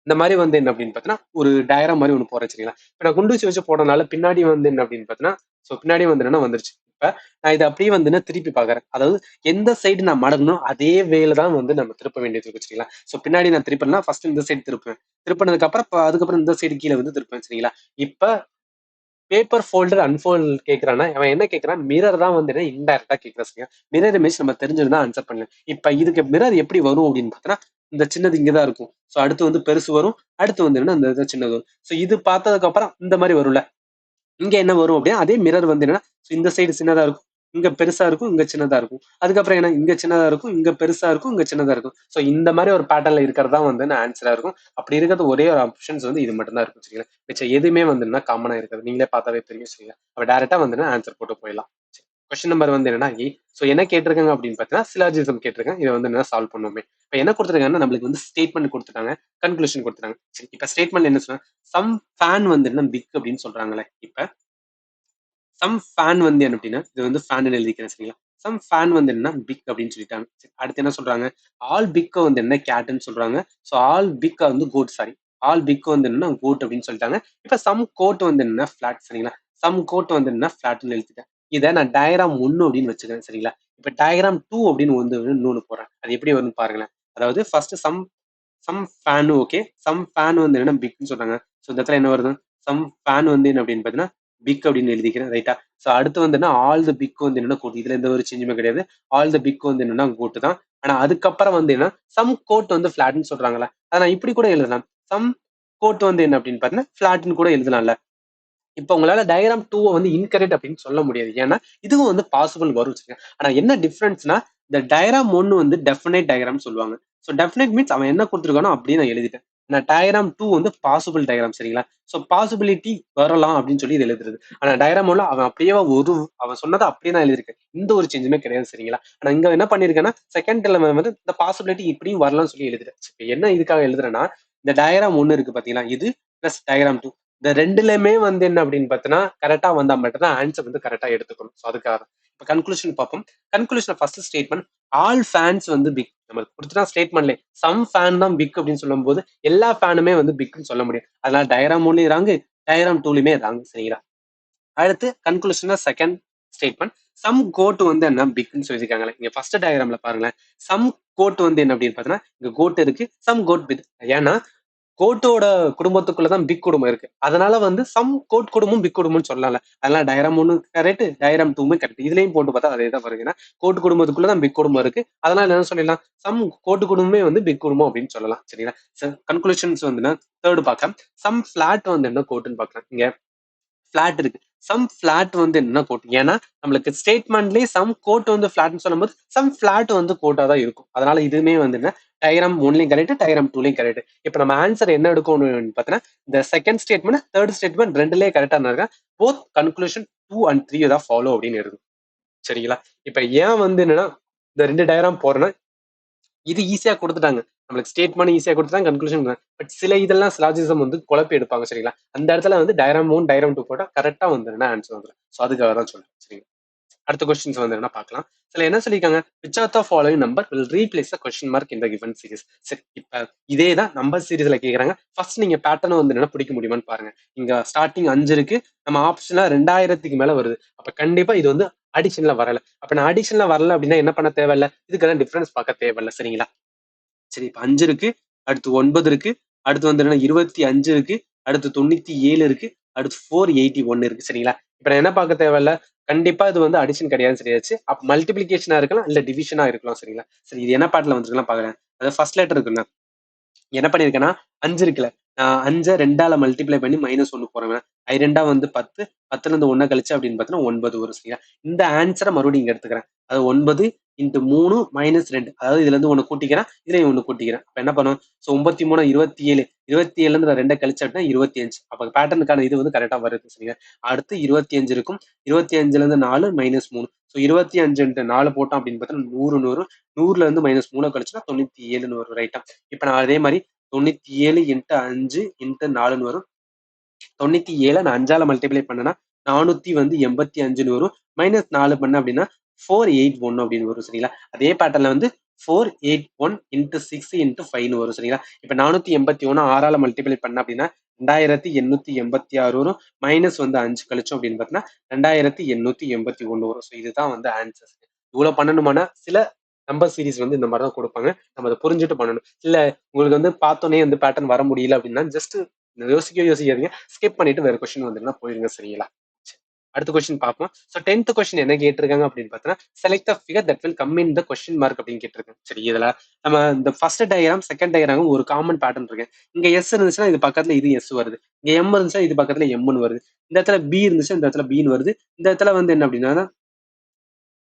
இந்த மாதிரி வந்து என்ன அப்படின்னு பார்த்தீங்கன்னா ஒரு டயராம் மாதிரி ஒன்று போறேன் சரிங்களா. இப்போ நான் குண்டு வச்சு போடனால பின்னாடி வந்து என்ன அப்படின்னு பார்த்தீங்கன்னா ஸோ பின்னாடி வந்து என்னன்னா வந்துருச்சு. இப்ப நான் இதை அப்படியே வந்து திருப்பி பாக்குறேன். அதாவது எந்த சைடு நான் மடங்கணும் அதே வேல தான் வந்து நம்ம திருப்ப வேண்டியது இருக்கு சரிங்களா. ஸோ பின்னாடி நான் திருப்பினா ஃபர்ஸ்ட் இந்த சைடு திருப்பேன். திருப்பினதுக்கு அப்புறம் அதுக்கப்புறம் இந்த சைடு கீழே வந்து திருப்பேன் சரிங்களா. இப்ப பேப்பர் ஃபோல்டர் அன்ஃபோல்ட் கேட்கறான்னா அவன் என்ன கேட்கறான், மிரர் தான் வந்து இன்டைரக்டா கேட்கறான் சரியா. மிரர் இமேஜ் நம்ம தெரிஞ்சிருந்தா ஆன்சர் பண்ணலாம். இப்ப இதுக்கு மிரர் எப்படி வரும் அப்படின்னு பார்த்தோன்னா இந்த சின்னது இங்கதான் இருக்கும். ஸோ அடுத்து வந்து பெருசு வரும். அடுத்து வந்து என்ன இந்த சின்னது வரும். ஸோ இது பார்த்ததுக்கு அப்புறம் இந்த மாதிரி வரும்ல. இங்க என்ன வரும் அப்படின்னா அதே மிரர் வந்து என்னன்னா இந்த சைடு சின்னதா இருக்கும், இங்க பெருசா இருக்கும், இங்க சின்னதா இருக்கும். அதுக்கப்புறம் என்ன இங்க சின்னதா இருக்கும், இங்க பெருசா இருக்கும், இங்க சின்னதா இருக்கும். சோ இந்த மாதிரி ஒரு பேட்டர்ன்ல இருக்கிறதா வந்து ஆன்சரா இருக்கும். அப்படி இருக்கிறது ஒரே ஒரு ஆப்ஷன்ஸ் வந்து இது மட்டும் தான் இருக்கும் சரிங்களா. மிச்சம் எதுவுமே வந்து காமனா இருக்காது. நீங்களே பார்த்தாவே தெரியும் சரிங்களா. அப்ப டைரக்டா வந்து ஆன்சர் போட்டு போயிடலாம். கொஸ்டின் நம்பர் வந்து என்னன்னா சோ என்ன கேட்டிருக்காங்க அப்படின்னு பார்த்தீங்கன்னா சிலாஜிசம் கேட்டிருக்காங்க. இதை வந்து என்ன சால்வ் பண்ணுவோமே. இப்ப என்ன கொடுத்துருக்காங்கன்னா நம்மளுக்கு வந்து ஸ்டேட்மெண்ட் கொடுத்துட்டாங்க, கன்க்ளூஷன் கொடுத்துட்டாங்க. சரி இப்ப ஸ்டேட்மெண்ட் என்ன சொன்னா சம் ஃபேன் வந்து என்ன பிக் அப்படின்னு சொல்றாங்களே. இப்ப சம் ஃபேன் வந்து என்ன அப்படின்னா இது வந்து ஃபேன் எழுதிக்கிறேன் சரிங்களா. சம் ஃபேன் வந்து என்ன பிக் அப்படின்னு சொல்லிட்டாங்க. அடுத்து என்ன சொல்றாங்க ஆல் பிக் வந்து என்ன கேட்னு சொல்றாங்க. ஸோ ஆல் பிக் வந்து கோட் சாரி ஆல் பிக் வந்து என்ன கோட் அப்படின்னு சொல்லிட்டாங்க. இப்ப சம் கோட் வந்து என்ன ஃபிளாட் சரிங்களா. சம் கோட் வந்து என்ன ஃபிளாட்னு எழுதிட்டேன். இதை நான் டயக்ராம் 1 அப்படின்னு வச்சுக்கிறேன் சரிங்களா. இப்ப டயக்ராம் 2 அப்படின்னு வந்து இன்னொன்னு போறேன். அது எப்படி வரும்னு பாருங்களேன். அதாவது first sum sum fan okay. Sum fan வந்து என்ன பிக்னு சொல்றாங்க. ஸோ இந்த இடத்துல என்ன வருது சம் ஃபேன் வந்து என்ன அப்படின்னு பார்த்தீங்கன்னா பிக் அப்படின்னு எழுதிக்கிறேன் ரைட்டா. ஸோ அடுத்து வந்து என்ன ஆல் த பிக் வந்து என்னன்னா கோட். இதுல எந்த ஒரு சேஞ்சுமே கிடையாது. ஆல் த பிக் வந்து என்னன்னா கோட் தான். ஆனா அதுக்கப்புறம் வந்து என்ன சம் கோட் வந்து ஃபிளாட்னு சொல்றாங்களா. அதை நான் இப்படி கூட எழுதலாம். சம் கோட் வந்து என்ன அப்படின்னு பார்த்தீங்கன்னா ஃபிளாட்னு கூட எழுதலாம்ல. இப்ப உங்களால டயக்ராம் 2 வந்து இன்கரெக்ட் அப்படின்னு சொல்ல முடியாது. ஏன்னா இதுவும் வந்து பாசிபிள் வரும். ஆனா என்ன டிஃபரன்ஸ்னா இந்த டயக்ராம் 1 வந்து டெஃபினைட் டயக்ராம் சொல்லுவாங்க. ஸோ டெஃபினைட் மீன்ஸ் அவன் என்ன கொடுத்துருக்கானோ அப்படியே நான் எழுதிட்டேன். நான் டயக்ராம் 2 வந்து பாசிபிள் டயக்ராம் சரிங்களா. ஸோ பாசிபிலிட்டி வரலாம் அப்படின்னு சொல்லி இது எழுதுறது. ஆனா டயக்ராம் 1 அவன் அப்படியே அவன் சொன்னதை அப்படியே நான் எழுதியிருக்கேன். எந்த ஒரு சேஞ்சுமே கிடையாது சரிங்களா. ஆனா இங்க என்ன பண்ணிருக்கேன்னா செகண்ட் வந்து இந்த பாசிபிலிட்டி இப்படியும் வரலாம்னு சொல்லி எழுதுறேன். என்ன இதுக்காக எழுதுறேன்னா இந்த டயக்ராம் 1 இருக்கு பாத்தீங்களா இது பிளஸ் டயக்ராம் 2 இந்த ரெண்டுலயுமே வந்து என்ன அப்படின்னு பார்த்தீங்கன்னா கரெக்டா வந்தா மட்டும் தான் ஆன்சர் வந்து கரெக்டா எடுத்துக்கணும். ஸோ அதுக்காக இப்போ கன்க்ளூஷன் பார்ப்போம். Conclusion first statement all fans வந்து பிக் நம்ம கொடுத்துட்டா ஸ்டேட்மெண்ட்ல சம் ஃபேன் தான் பிக் அப்படின்னு சொல்லும் போது எல்லா ஃபேனுமே வந்து பிக்னு சொல்ல முடியும். அதனால டயக்ராம் 1லயும் ராங்கு டயக்ராம் 2லயுமே ராங்கு சரிங்களா. அடுத்து கன்க்ளூஷனா செகண்ட் ஸ்டேட்மெண்ட் சம் கோட் வந்து என்ன பிக்னு சொல்லியிருக்காங்களே. இங்க ஃபர்ஸ்ட் டயக்ராம்ல பாருங்களேன். சம் கோட் வந்து என்ன அப்படின்னு பார்த்தீங்கன்னா இங்க கோட் இருக்கு சம் கோட் பிக். ஏன்னா கோட்டோட குடும்பத்துக்குள்ளதான் பிக் குடும்பம் இருக்கு. அதனால வந்து சம் கோட் குடும்பம் பிக் குடும்பம்னு சொல்லல. அதனால டயக்ராம் 1 கரெக்ட், டயக்ராம் 2மே கரெக்ட். இதுலயும் போட்டு பார்த்தா அதே தான் வருது. ஏன்னா கோட் குடும்பத்துக்குள்ளதான் பிக் குடும்பம் இருக்கு. அதனால என்ன சொல்லலாம் சம் கோட்டு குடும்பமே வந்து பிக் குடும்பம் அப்படின்னு சொல்லலாம் சரிங்களா. கன்க்ளூஷன்ஸ் வந்து தேர்ட் பார்க்கலாம். சம் பிளாட் வந்து என்ன கோட்டுன்னு பார்க்கலாம். இங்க பிளாட் இருக்கு. சம் பிளாட் வந்து என்ன கோட். ஏன்னா நம்மளுக்கு ஸ்டேட்மெண்ட்லயே சம் கோட் வந்து பிளாட்னு சொல்லும்போது சம் பிளாட் வந்து கோட்டா தான் இருக்கும். அதனால இதுவுமே வந்து என்ன டயக்ராம் 1லயும் கரெக்ட், டயக்ராம் 2லயும் கரெக்ட். இப்ப நம்ம ஆன்சர் என்ன எடுக்கணும்னு பார்த்தீங்கன்னா இந்த செகண்ட் ஸ்டேட்மெண்ட் தேர்ட் ஸ்டேட்மெண்ட் ரெண்டுலயே கரெக்டா இருக்கா. போத் கன்க்ளூஷன் 2 and 3 தான் ஃபாலோ அப்படின்னு இருக்கு சரிங்களா. இப்ப ஏன் வந்து என்னன்னா இந்த ரெண்டு டயக்ராம் போறேன்னா இது ஈஸியா கொடுத்துட்டாங்க. நம்மளுக்கு ஸ்டேட்மெண்ட் ஈஸியா கொடுத்துட்டாங்க, கன்க்ளூஷன். பட் சில இதெல்லாம் சிலாஜிசம் வந்து குழப்பி எடுப்பாங்க சரிங்களா. அந்த இடத்துல வந்து டயக்ராம் 1 டயக்ராம் 2 போட்டா கரெக்டா வந்துருன்னா ஆன்சர் வந்துடும். ஸோ அதுக்காக தான் சொல்றேன் சரிங்களா. அடுத்த கொஸ்டின்ஸ் வந்து என்ன பார்க்கலாம். சில என்ன சொல்லியிருக்காங்க which are the following number will replace the question mark இந்த கிவன் சீரிஸ். சரி இப்ப இதே தான் நம்பர் சீரிஸ்ல கேக்குறாங்க. ஃபர்ஸ்ட் நீங்க பேட்டர்ன் வந்து என்ன பிடிக்க முடியுமான்னு பாருங்க. இங்க ஸ்டார்டிங் 5 இருக்கு. நம்ம ஆப்ஷன்ல 2000க்கு மேல வருது. அப்ப கண்டிப்பா இது வந்து அடிஷன்ல வரல. அப்ப நான் அடிஷன்ல வரல அப்படின்னா என்ன பண்ண தேவையில்ல. இதுக்கெல்லாம் டிஃபரன்ஸ் பார்க்க தேவையில்ல சரிங்களா. சரி இப்ப 5 இருக்கு. அடுத்து 9 இருக்கு. அடுத்து வந்து என்ன 25 இருக்கு. அடுத்து 97 இருக்கு. அடுத்து 481 இருக்கு சரிங்களா. இப்ப நான் என்ன பார்க்க தேவையில்ல. கண்டிப்பா இது வந்து அடிஷன் கிடையாதுன்னு சரியாச்சு. அப்ப மல்டிபிளிகேஷனா இருக்கலாம் இல்ல டிவிஷனா இருக்கலாம் சரிங்களா. சரி இது என்ன பாட்டுல வந்துருக்கலாம் பாக்குறேன். அதாவது ஃபர்ஸ்ட் லெட்டர் இருக்குங்க. என்ன பண்ணிருக்கேன்னா 5 இருக்குல்ல. நான் 5 2ஆல மல்டிப்ளை பண்ணி -1 போறேன். 2 வந்து 10. 10ல இருந்து 1 கழிச்சு அப்படின்னு பார்த்தீங்கன்னா 9 வரும் சரியா. இந்த ஆன்சரை மறுபடியும் இங்க எடுத்துக்கிறேன். அது 9 இன்ட்டு 3 -2. அதாவது இதுல இருந்து 1 கூட்டிக்கிறேன். இதுலயும் 1 கூட்டிக்கிறேன். அப்ப என்ன பண்ணும். ஸோ 93 27. 27ல இருந்து நான் 2 கழிச்சு அப்படின்னா 25. அப்ப பேட்டர்னுக்கான இது வந்து கரெக்டா வருது சரிங்க. அடுத்து 25 இருக்கும். 25ல இருந்து 4 -3. ஸோ 25 இன்ட்டு 4 போட்டோம் அப்படின்னு பார்த்தீங்கன்னா 100 100. 100ல இருந்து -3 கழிச்சுன்னா 97ன்னு வரும் ரைட்டா. இப்ப நான் அதே மாதிரி 97 இன்ட்டு 5 இன்ட்டு 4ன்னு வரும். 97 நான் 5ஆல மல்டிப்ளை பண்ணேன்னா 485ன்னு வரும். -4 பண்ண அப்படின்னா 481 அப்படின்னு வரும் சரிங்களா. அதே பேட்டர்ல வந்து 481 into 6 into 5 வரும் சரிங்களா. இப்ப 481 6ஆல மல்டிப்ளை பண்ண அப்படின்னா 2886 வரும். மைனஸ் வந்து 5 கழிச்சோம் அப்படின்னு பார்த்தீங்கன்னா 2881 வரும். ஸோ இதுதான் வந்து ஆன்சர். இவ்வளவு பண்ணணுமானா சில நம்பர் சீரிஸ் வந்து இந்த மாதிரி தான் கொடுப்பாங்க. நம்ம அதை புரிஞ்சுட்டு பண்ணணும். இல்ல உங்களுக்கு வந்து பார்த்தோன்னே வந்து பேட்டர்ன் வர முடியல அப்படின்னா ஜஸ்ட் யோசிக்காதீங்க, ஸ்கிப் பண்ணிட்டு வேற கொஸ்டின் வந்துருன்னா போயிருங்க சரிங்களா. அடுத்த கொஸ்டின் பார்ப்போம். ஸோ 10th கொஸ்டின் என்ன கேட்டிருக்காங்க அப்படின்னு பார்த்தீங்கன்னா select the figure that will come in the question mark அப்படின்னு கேட்டிருக்காங்க. சரி, இதுல நம்ம இந்த ஃபர்ஸ்ட் டயக்ராம் செகண்ட் டயக்ராம் ஒரு காமன் பேட்டர்ன் இருக்கு. இங்க எஸ் இருந்துச்சுன்னா இது பக்கத்துல இது எஸ் வருது, இங்க எம் இருந்துச்சுன்னா இது பக்கத்துல எம்னு வருது, இந்த இடத்துல பி இருந்துச்சுன்னா இந்த இடத்துல பின்னு வருது, இந்த இடத்துல வந்து என்ன அப்படின்னா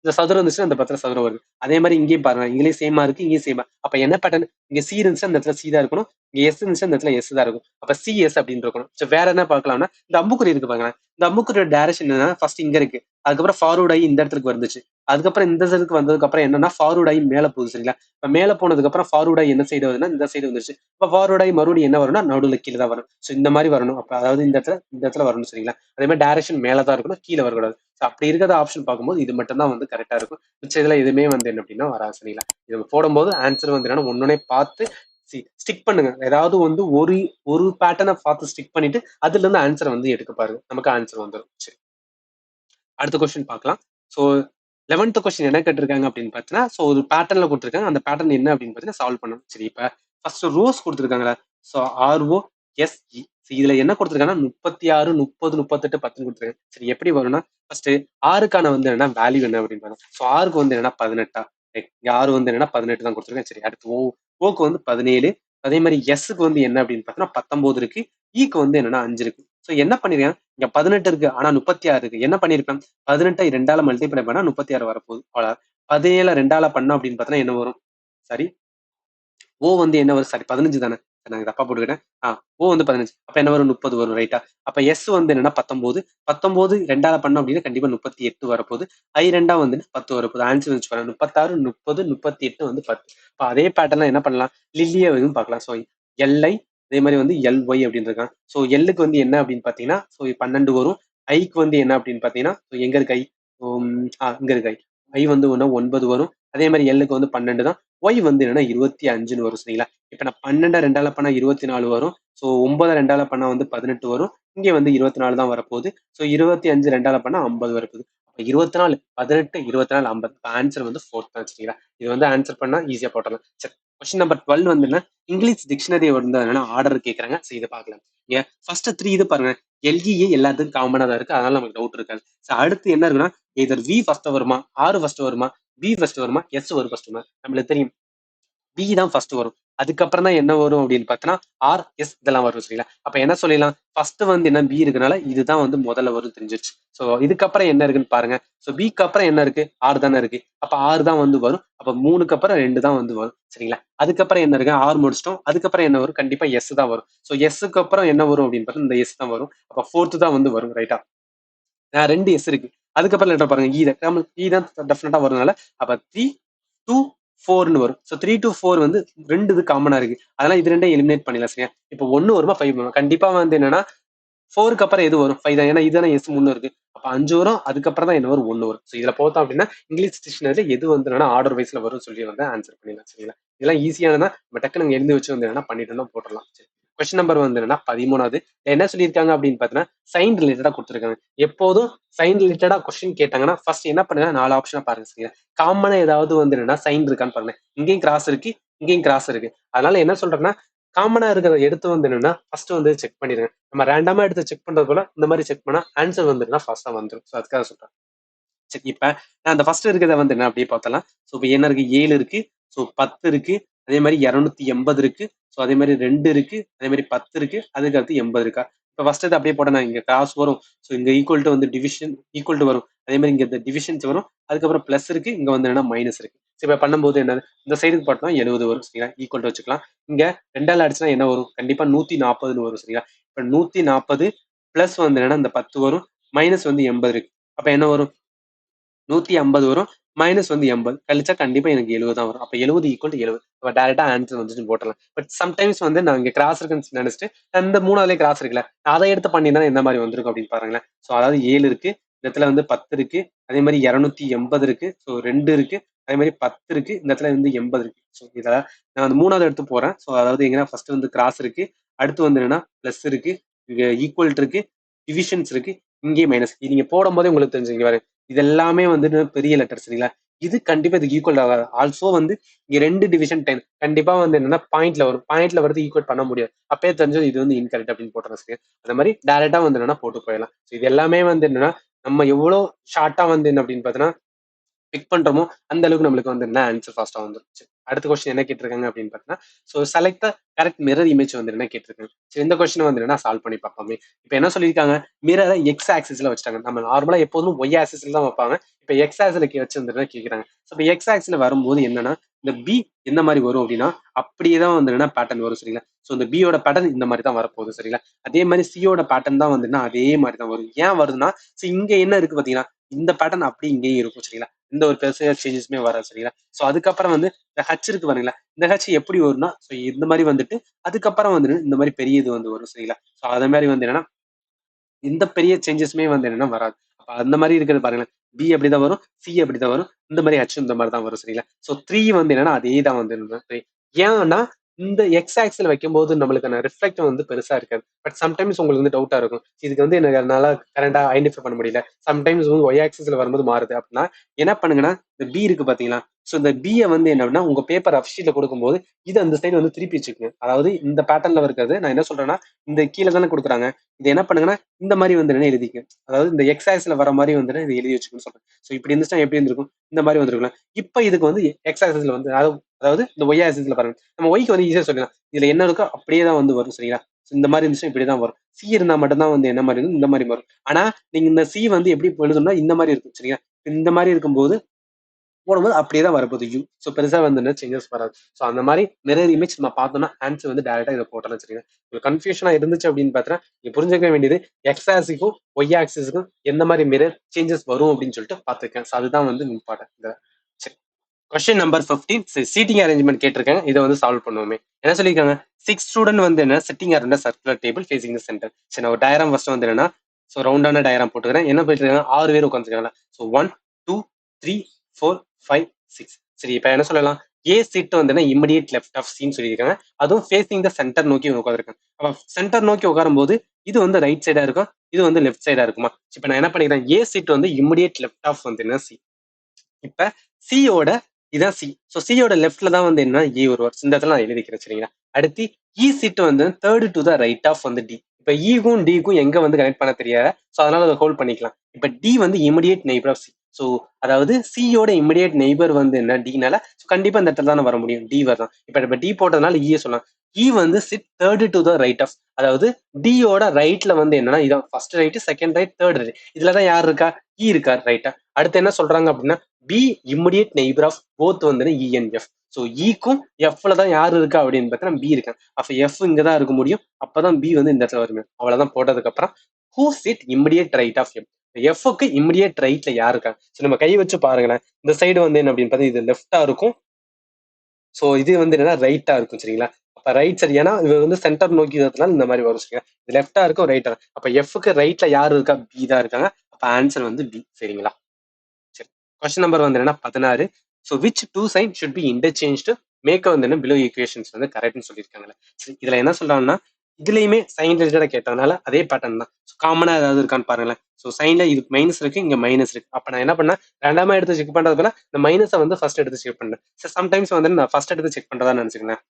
இந்த சதுரம் இருந்துச்சுன்னா அந்த பத்திரம் சதுரம் வருது. அதே மாதிரி இங்கேயும் பாருங்க, இங்கேயும் சேமா இருக்கு, இங்கேயும் சேமா. அப்ப என்ன பேட்டர்ன், இங்க சி இருந்துச்சு அந்த இடத்துல சி தான் இருக்கணும், இங்க எஸ் இருந்துச்சு அந்த இடத்துல எஸ் தான் இருக்கும். அப்ப சி எஸ் அப்படின்னு இருக்கணும். சோ வேற என்ன பார்க்கலாம்னா இந்த அம்புக்குறி இருக்கு பாருங்க, இந்த அம்புக்குறியோட டைரக்ஷன் என்னன்னா ஃபர்ஸ்ட் இங்க இருக்கு, அதுக்கப்புறம் ஃபார்வர்ட் ஆகி இந்த இடத்துக்கு வந்துச்சு, அதுக்கப்புறம் இந்த சைடுக்கு வந்ததுக்கு அப்புறம் என்னன்னா ஃபார்வர்ட் ஆகி மேல போகுது சரிங்களா. இப்ப மேல போனதுக்கு அப்புறம் ஃபார்வர்ட் ஆகி என்ன சைடு வருதுன்னா இந்த சைடு வந்துச்சு. இப்ப ஃபார்வர்ட் ஆகி மறுபடியும் என்ன வரும்னா நடுவுல கீழே தான் வரும். சோ இந்த மாதிரி வரணும். அப்ப அதாவது இந்த இடத்துல வரணும் சரிங்களா. அதே மாதிரி டைரக்ஷன் மேல தான் இருக்கணும், கீழே வரக்கூடாது. அப்படி இருக்கிற ஆப்ஷன் பார்க்கும்போது இது மட்டும் தான் வந்து கரெக்டா இருக்கும். மிச்ச இதுல எதுவுமே வந்து என்ன அப்படின்னா வராது சரிங்களா. இது போடும்போது ஆன்சர் வந்து என்னன்னா ஒன்னொன்னே பார்த்து ஸ்டிக் பண்ணுங்க. ஏதாவது வந்து ஒரு ஒரு பேட்டர்னை பார்த்து ஸ்டிக் பண்ணிட்டு அதுல இருந்து ஆன்சர் வந்து எடுக்க பாருங்க, நமக்கு ஆன்சர் வந்துடும். சரி, அடுத்த கொஸ்டின் பார்க்கலாம். ஸோ 11th கொஸ்டின் என்ன கேட்டிருக்காங்க அப்படின்னு பார்த்தீங்கன்னா ஸோ ஒரு பேட்டர்ல கொடுத்துருக்காங்க, அந்த பேட்டர்ன் என்ன அப்படின்னு பார்த்தீங்கன்னா சால்வ் பண்ணணும். சரி, இப்ப ஃபர்ஸ்ட் ரோஸ் கொடுத்துருக்காங்களா. ஸோ ஆர்ஓ எஸ்இ இதுல என்ன கொடுத்துருக்காங்கன்னா 36 30 38 10 கொடுத்துருக்காங்க. சரி, எப்படி வரும்னா ஃபர்ஸ்ட் ஆறுக்கான வந்து என்னன்னா வேல்யூ என்ன அப்படின்னு பாருங்க. ஸோ ஆருக்கு வந்து என்னன்னா 18 ஆறு வந்து என்னன்னா 18 தான் கொடுத்துருக்கேன். சரி, அடுத்து ஓக்கு வந்து 17, அதே மாதிரி எஸ்க்கு வந்து என்ன அப்படின்னு பார்த்தீங்கன்னா 19 இருக்கு, ஈக்கு வந்து என்னன்னா 5 இருக்கு. ஸோ என்ன பண்ணிருக்கேன், இங்க 18 இருக்கு ஆனா 36 இருக்கு. என்ன பண்ணிருப்பேன், 18 2ஆல மல்டிப்ளை பண்ணா 36 வரப்போகுது. அவ்வளவு 17 2ஆல பண்ணோம் அப்படின்னு பார்த்தீங்கன்னா என்ன வரும், சாரி ஓ வந்து என்ன வரும், சாரி 15 தானே, நான் தப்பா போட்டுக்கிட்டேன். ஓ வந்து 15, அப்ப என்ன வரும் 30 வரும் ரைட்டா. அப்ப எஸ் வந்து என்னன்னா 19, 19 2ஆல பண்ணோம் அப்படின்னா கண்டிப்பா 38 வரப்போகுது. ஐ ரெண்டா வந்து 10 வரப்போகுது. ஆன்சர் வச்சு பாருங்க 36 30 38 வந்து 10. இப்ப அதே பேட்டர்ல என்ன பண்ணலாம், லில்லியை வந்து பார்க்கலாம். ஸோ எல்ஐ அதே மாதிரி வந்து எல்ஒய் அப்படின்னு இருக்கான். ஸோ எல்லுக்கு வந்து என்ன அப்படின்னு பாத்தீங்கன்னா ஸோ 12 வரும். ஐக்கு வந்து என்ன அப்படின்னு பாத்தீங்கன்னா எங்க இருக்கு ஐ, இங்க இருக்கு ஐ. ஐ வந்து 9 வரும். அதே மாதிரி எல்லுக்கு வந்து 12 தான். ஒய் வந்து என்னன்னா 25ன்னு வரும் சரிங்களா. இப்ப நான் 12 2ஆல பண்ணா 24 வரும். ஸோ 9 2ஆல பண்ணா வந்து 18 வரும். இங்க வந்து 24 தான் வரப்போகுது. ஸோ 25 2ஆல பண்ணா 50 வரப்போகுது. 24 18 24 50. ஆன்சர் வந்து 4 தான் சரிங்களா. இது வந்து ஆன்சர் பண்ணா ஈஸியா போட்டலாம். சரி, கொஸ்டின் நம்பர் 12 வந்து என்ன, இங்கிலீஷ் டிக்ஷனரி வந்து என்னன்னா ஆர்டர் கேட்கறாங்க. சரி, இதை பார்க்கலாம். ஃபர்ஸ்ட் 3 இது பாருங்க, எல்இஏ எல்லாத்துக்கும் காமனா தான் இருக்கு, அதனால நமக்கு டவுட் இருக்காது. அடுத்து என்ன இருக்குன்னா இதர் வி ஃபர்ஸ்ட் வருமா, ஆறு ஃபர்ஸ்ட் வருமா, பி ஃபர்ஸ்ட் வருமா, எஸ் ஒரு ஃபர்ஸ்ட் வருமா, நம்மளுக்கு தெரியும் பி தான் ஃபர்ஸ்ட் வரும். அதுக்கப்புறம் தான் என்ன வரும் அப்படின்னு பார்த்தோன்னா ஆர் எஸ் இதெல்லாம் வரும் சரிங்களா. அப்ப என்ன சொல்லிடலாம், ஃபர்ஸ்ட் வந்து என்ன பி இருக்கனால இதுதான் வந்து முதல்ல வரும் தெரிஞ்சிருச்சு. ஸோ இதுக்கப்புறம் என்ன இருக்குன்னு பாருங்க. ஸோ பிக்கு அப்புறம் என்ன இருக்கு, ஆறு தானே இருக்கு, அப்ப ஆறு தான் வந்து வரும். அப்ப 3க்கு அப்புறம் 2 தான் வந்து வரும் சரிங்களா. அதுக்கப்புறம் என்ன இருக்கு, ஆறு முடிச்சிட்டோம், அதுக்கப்புறம் என்ன வரும், கண்டிப்பா எஸ் தான் வரும். ஸோ எஸ்க்கு அப்புறம் என்ன வரும் அப்படின்னு பார்த்தா இந்த எஸ் தான் வரும். அப்ப 4th தான் வந்து வரும் ரைட்டா. 2 எஸ் இருக்கு. அதுக்கப்புறம் லெட்டர் பாருங்க இ தான் டெஃபினட்டா வரும்னால அப்ப 3 2 4ன்னு வரும். ஸோ 3 to 4 வந்து 2 இது காமனா இருக்கு, அதனால இது ரெண்டையும் எலிமினேட் பண்ணிடலாம் சரியா. இப்போ 1 வருமா 5 வருமா, கண்டிப்பா வந்து என்னன்னா 4க்கு அப்புறம் எது வரும், 5 தான். ஏன்னா இதுதானே எஸ் முன்னு இருக்கு. அப்ப 5 வரும், அதுக்கப்புறம் தான் என்ன வரும் 1 வரும். ஸோ இதுல பார்த்தோம் அப்படின்னா இங்கிலீஷ் டிக்ஷனரியில எது வந்து ஆர்டர் வைஸ்ல வரும் சொல்லி வந்து ஆன்சர் பண்ணிடலாம் சரிங்களா. இதெல்லாம் ஈஸியானதா நம்ம டக்குனு எழுதி வச்சு வந்து என்னன்னா பண்ணிட்டு போட்டுடலாம். சரி, கொஸ்டின் நம்பர் வந்து என்னன்னா 13வது என்ன சொல்லியிருக்காங்க அப்படின்னு பார்த்தீங்கன்னா சைன் ரிலேட்டடா கொடுத்துருக்காங்க. எப்போதும் சைன் ரிலேட்டடா கொஸ்டின் கேட்டாங்கன்னா ஃபர்ஸ்ட் என்ன பண்ணுங்க, 4 ஆப்ஷனா பாருங்க சரிங்களா. காமனா ஏதாவது வந்து என்னன்னா சைன் இருக்கான்னு பாருங்க. இங்கேயும் கிராஸ் இருக்கு, இங்கேயும் கிராஸ் இருக்கு. அதனால என்ன சொல்றேன்னா காமனா இருக்கிறத எடுத்து வந்து என்னன்னா ஃபர்ஸ்ட் வந்து செக் பண்ணிடுங்க. நம்ம ரேண்டமா எடுத்து செக் பண்றது போல இந்த மாதிரி செக் பண்ணா ஆன்சர் வந்துருன்னா ஃபாஸ்டா வந்துடும். ஸோ அதுக்காக சொல்றேன். சரி, இப்ப நான் அந்த ஃபர்ஸ்ட் இருக்கிறத வந்து என்ன அப்படியே பார்த்தலாம். ஸோ இப்போ என்ன இருக்கு, 7 இருக்கு, ஸோ 10 இருக்கு, அதே மாதிரி 280 இருக்கு, ஸோ அதே மாதிரி 2 இருக்கு, அதே மாதிரி 10 இருக்கு, அதுக்கு அடுத்து 80 இருக்கா. இப்போ ஃபர்ஸ்ட் இது அப்படியே போட்டேன், இங்க கிராஸ் வரும். ஸோ இங்க ஈக்குவல் டு வந்து டிவிஷன் ஈக்குவல் டு வரும். அதே மாதிரி இங்க இந்த டிவிஷன்ஸ் வரும், அதுக்கப்புறம் பிளஸ் இருக்கு, இங்க வந்து என்ன மைனஸ் இருக்கு. சரி, இப்போ பண்ணும்போது என்ன, இந்த சைடுக்கு பார்த்தோம்னா 70 வரும் சரிங்களா, ஈக்குவல் டு வச்சுக்கலாம். இங்க 2ஆல அடிச்சுனா என்ன வரும், கண்டிப்பா 140ன்னு வரும் சரிங்களா. இப்போ 140 பிளஸ் வந்து என்னன்னா இந்த 10 வரும், மைனஸ் வந்து 80 இருக்கு. அப்ப என்ன வரும், 150 வரும், மைனஸ் வந்து 80 கழிச்சா கண்டிப்பா எனக்கு 70 தான் வரும். அப்ப 70 ஈக்குவல் டு 70. அப்ப டைரக்டா ஆன்சர் வந்துட்டு போட்டலாம். பட் சம்டைம்ஸ் வந்து நான் இங்க கிராஸ் இருக்குன்னு நினைச்சிட்டு அந்த 3ஆவதுலயே கிராஸ் இருக்குல்ல, அதை எடுத்து பண்ணியிருந்தா என்ன மாதிரி வந்திருக்கும் அப்படின்னு பாருங்களேன். ஸோ அதாவது 7 இருக்கு, இந்த இடத்துல வந்து 10 இருக்கு, அதே மாதிரி 280 இருக்கு, ஸோ 2 இருக்கு, அதே மாதிரி 10 இருக்கு, இந்த இடத்துல வந்து 80 இருக்கு. ஸோ இதை நான் வந்து 3வது எடுத்து போறேன். ஸோ அதாவது எங்கன்னா ஃபர்ஸ்ட் வந்து கிராஸ் இருக்கு, அடுத்து வந்து என்னன்னா பிளஸ் இருக்கு, இங்க ஈக்குவல் இருக்கு, டிவிஷன்ஸ் இருக்கு, இங்கேயும் மைனஸ். நீங்க போடும் போதே உங்களுக்கு தெரிஞ்சுங்க பாரு, இது எல்லாமே வந்து பெரிய லெட்டர் சரிங்களா. இது கண்டிப்பா இதுக்கு ஈக்குவல் ஆகாது. ஆல்சோ வந்து இங்க 2 டிவிஷன் 10 கண்டிப்பா வந்து என்னன்னா பாயிண்ட்ல வரும். பாயிண்ட்ல வரது ஈக்குவல் பண்ண முடியாது. அப்பயே தெரிஞ்சது இது வந்து இன்கரெக்ட் அப்படின்னு போட்டுறேன் சரி. அந்த மாதிரி டைரக்டா வந்து என்னன்னா போட்டு போயிடலாம். ஸோ இது எல்லாமே வந்து என்னன்னா நம்ம எவ்வளவு ஷார்ட்டா வந்து என்ன அப்படின்னு பார்த்தீங்கன்னா பிக் பண்றோமோ அந்த அளவுக்கு நம்மளுக்கு வந்து என்ன ஆன்சர் ஃபாஸ்டா வந்துருச்சு. அடுத்த கொஸ்டின் என்ன கேட்டிருக்காங்க அப்படின்னு பார்த்தீங்கன்னா, so select the correct mirror image வந்து என்ன கேட்டிருக்காங்க. ஸோ இந்த கொஸ்டின் வந்து என்ன சால்வ் பண்ணி பார்ப்போமே. இப்போ என்ன சொல்லியிருக்காங்க, மிரரை எக்ஸ் ஆக்சிஸ்ல வச்சுட்டாங்க. நம்ம நார்மலா எப்போதும் ஒய் ஆக்சிஸ்ல தான் வைப்பாங்க. இப்போ எக்ஸ் ஆக்சிஸ்ல வச்சு வந்து கேட்குறாங்க. ஸோ இப்போ எக்ஸ் ஆக்சிஸ்ல வரும்போது என்னன்னா இந்த பி எந்த மாதிரி வரும் அப்படின்னா அப்படியே தான் வந்து என்ன பேட்டர்ன் வரும் சரிங்களா. ஸோ இந்த பியோட பேட்டர்ன் இந்த மாதிரி தான் வரப்போகுது சரிங்களா. அதே மாதிரி சியோட பேட்டர்ன் தான் வந்து அதே மாதிரி தான் வரும். ஏன் வருதுன்னா இங்க என்ன இருக்கு பாத்தீங்கன்னா இந்த பேட்டர்ன் அப்படி இங்கேயும் இருக்கும் சரிங்களா. எந்த ஒரு பெருசா சேஞ்சஸுமே வராது சரிங்களா. ஸோ அதுக்கப்புறம் வந்து இந்த ஹச் இருக்கு பாருங்களா, இந்த ஹச் எப்படி வரும்னா ஸோ இந்த மாதிரி வந்துட்டு அதுக்கப்புறம் வந்து இந்த மாதிரி பெரிய இது வந்து வரும் சரிங்களா. ஸோ அதே மாதிரி வந்து என்னன்னா இந்த பெரிய சேஞ்சஸுமே வந்து என்னன்னா வராது. அப்ப அந்த மாதிரி இருக்கிறது பாருங்களேன், பி அப்படிதான் வரும், சி அப்படிதான் வரும், இந்த மாதிரி ஹச் இந்த மாதிரி தான் வரும் சரிங்களா. ஸோ 3 வந்து என்னன்னா அதே தான் வந்து ஏன்னா இந்த எக்ஸ் ஆக்சில் வைக்கும்போது நம்மளுக்கான ரிஃப்ளெக்ட் வந்து பெருசா இருக்காது. பட் சம்டைம்ஸ் உங்களுக்கு வந்து டவுட்டா இருக்கும், இதுக்கு வந்து எனக்கு என்னால கரண்டா ஐடென்டிஃபை பண்ண முடியல, சம்டைம்ஸ் வந்து ஒய் ஆக்சிஸ்ல வரும்போது மாறுது அப்படின்னா என்ன பண்ணுங்கன்னா இந்த பி இருக்கு பாத்தீங்களா. ஸோ இந்த பியை வந்து என்னன்னா உங்க பேப்பர் அஃபிஷியல கொடுக்கும்போது இது அந்த சைடு வந்து திருப்பி வச்சுக்கோங்க. அதாவது இந்த பேட்டர்ன்ல இருக்கிறது நான் என்ன சொல்றேன்னா இந்த கீழே தானே கொடுக்குறாங்க, இது என்ன பண்ணுங்கன்னா இந்த மாதிரி வந்து என்ன எழுதிக்க, அதாவது இந்த எக்ஸ் ஆக்சிஸ்ல வர மாதிரி வந்து இது எழுதி வச்சுக்கணும்னு சொல்றேன். ஸோ இப்படி இருந்துச்சுன்னா எப்படி இருந்திருக்கும், இந்த மாதிரி வந்துருக்கலாம். இப்ப இதுக்கு வந்து எக்ஸ் ஆக்சிஸ்ல வந்து அதாவது இந்த ஒய் ஆக்சிஸ்ல பாருங்க, நம்ம ஒய்க்கு வந்து ஈஸியா சொல்லலாம், இதுல என்ன இருக்கோ அப்படியே தான் வந்து வரும் சரிங்களா. இந்த மாதிரி இருந்துச்சுன்னா இப்படிதான் வரும். சி இருந்தா மட்டும்தான் வந்து என்ன மாதிரி இருக்கும், இந்த மாதிரி வரும். ஆனா நீங்க இந்த சி வந்து எப்படி எழுதணும்னா இந்த மாதிரி இருக்கும் சரிங்களா. இந்த மாதிரி இருக்கும்போது போடும்போது அப்படியே தான் வரப்போகுது யூ. ஸோ பெருசா வந்து சேஞ்சஸ் வராது. ஸோ அந்த மாதிரி மிரர் இமேஜ் நம்ம பார்த்தோம்னா ஆன்சர் வந்து டேரக்டா இதை போட்டலாம் சரிங்களா. உங்களுக்கு கன்ஃபியூஷனா இருந்துச்சு அப்படின்னு பார்த்தா நீங்க புரிஞ்சுக்க வேண்டியது எக்ஸ் ஆக்சிஸுக்கும் ஒய் ஆக்சிஸுக்கும் எந்த மாதிரி மிரர் சேஞ்சஸ் வரும் அப்படின்னு சொல்லிட்டு பார்த்துருக்கேன். ஸோ அதுதான் வந்து இம்பார்ட்டன்ட். சரி, கொஸ்டின் நம்பர் 15 சீட்டிங் அரேஞ்ச்மெண்ட் கேட்டிருக்காங்க. இதை வந்து சால்வ் பண்ணுவோமே. என்ன சொல்லியிருக்காங்க, 6 ஸ்டூடெண்ட் வந்து என்ன sitting around circular table facing the centre. சரி, ஒரு டயராம் ஃபர்ஸ்ட் வந்து என்னன்னா ஸோ ரவுண்டான டயராம் போட்டுக்கிறேன். என்ன போயிட்டு இருக்காங்க, 6 பேர் உட்காந்துருக்காங்க. ஸோ 1 2 3 4 5 6. சரி, இப்போ என்ன சொல்லலாம், ஏ சீட் வந்து இமிடியேட் லெஃப்ட் ஆஃப் சீன் சொல்லியிருக்காங்க. அதுவும் ஃபேசிங் த சென்டர் நோக்கி உட்காந்துருக்காங்க. அப்ப சென்டர் நோக்கி உட்காரும் போது இது வந்து ரைட் சைடா இருக்கும், இது வந்து லெஃப்ட் சைடா இருக்குமா. இப்போ நான் என்ன பண்ணிக்கிறேன், ஏ சீட் வந்து இமிடியேட் லெஃப்ட் ஆஃப் வந்து என்ன சி. இப்ப சியோட இதான் சி. ஸோ சியோட லெஃப்ட்ல தான் வந்து என்ன ஏ வருவார். இந்த இடத்துல நான் எழுதிக்கிறேன் சரிங்களா. அடுத்து இ சீட் வந்து third to the right of வந்து டி. இப்ப ஈக்கும் டிக்கும் எங்க வந்து கனெக்ட் பண்ண தெரியாது. ஸோ அதனால அதை ஹோல்ட் பண்ணிக்கலாம். இப்ப டி வந்து immediate neighbour of C. So அதாவது சியோட இமிடியேட் நெய்பர் வந்து என்ன டினால கண்டிப்பா இந்த இடத்துல தானே வர முடியும், டி வரலாம். இப்ப டி போட்டதுனால ஈ சொல்லலாம். இ வந்து sit third to the right of, அதாவது டியோட ரைட்ல வந்து என்னன்னா இதான் first right, second right, third right. இதுலதான் யார் இருக்கா, இ இருக்கா ரைட்டா. அடுத்து என்ன சொல்றாங்க அப்படின்னா B immediate neighbour of both வந்து இஎன்எஃப். ஸோ இக்கும் எஃப்ல தான் யாரு இருக்கா அப்படின்னு பார்த்தா பி இருக்கேன். அப்ப எஃப் இங்க தான் இருக்க முடியும். அப்பதான் பி வந்து இந்த இடத்துல வருமே. அவ்வளவுதான் போட்டதுக்கு அப்புறம் who sit immediate right of M. எஃப்க்கு இமிடியேட் ரைட்ல யாரு இருக்கா. ஸோ நம்ம கை வச்சு பாருங்களேன், இந்த சைடு வந்து என்ன அப்படின்னு பார்த்தா இது லெஃப்டா இருக்கும். ஸோ இது வந்து என்னன்னா ரைட்டா இருக்கும் சரிங்களா. அப்ப ரைட் சரி, ஏன்னா இது வந்து சென்டர் நோக்கி இருக்கிறதுனால இந்த மாதிரி வரும் சரிங்களா. இது லெஃப்டா இருக்கும் ரைட்டா. அப்ப எஃப்க்கு ரைட்ல யாரு இருக்கா, பி தான் இருக்காங்க. அப்ப ஆன்சர் வந்து பி சரிங்களா. சரி, கொஸ்டின் நம்பர் வந்து என்னன்னா 16. So which two sign should be interchange make வந்து என்ன பிலோ ஈக்குவேஷன்ஸ் வந்து கரெக்ட்னு சொல்லியிருக்காங்களே. சரி, இதுல என்ன சொல்றாங்கன்னா இதுலயுமே சைன் ரிலேட்டடா கேட்டதுனால அதே பேட்டர்ன் தான். ஸோ காமனா ஏதாவது இருக்கான்னு பாருங்களேன். ஸோ சைன்ல இது மைனஸ் இருக்கு, இங்க மைனஸ் இருக்கு. அப்ப நான் என்ன பண்ணேன், ரெண்டாம எடுத்து செக் பண்றது போல இந்த மைனஸை வந்து ஃபர்ஸ்ட் எடுத்து செக் பண்ணேன். சம்டைம்ஸ் வந்து நான் ஃபர்ஸ்ட் எடுத்து செக் பண்றதா நினைச்சுக்கேன்.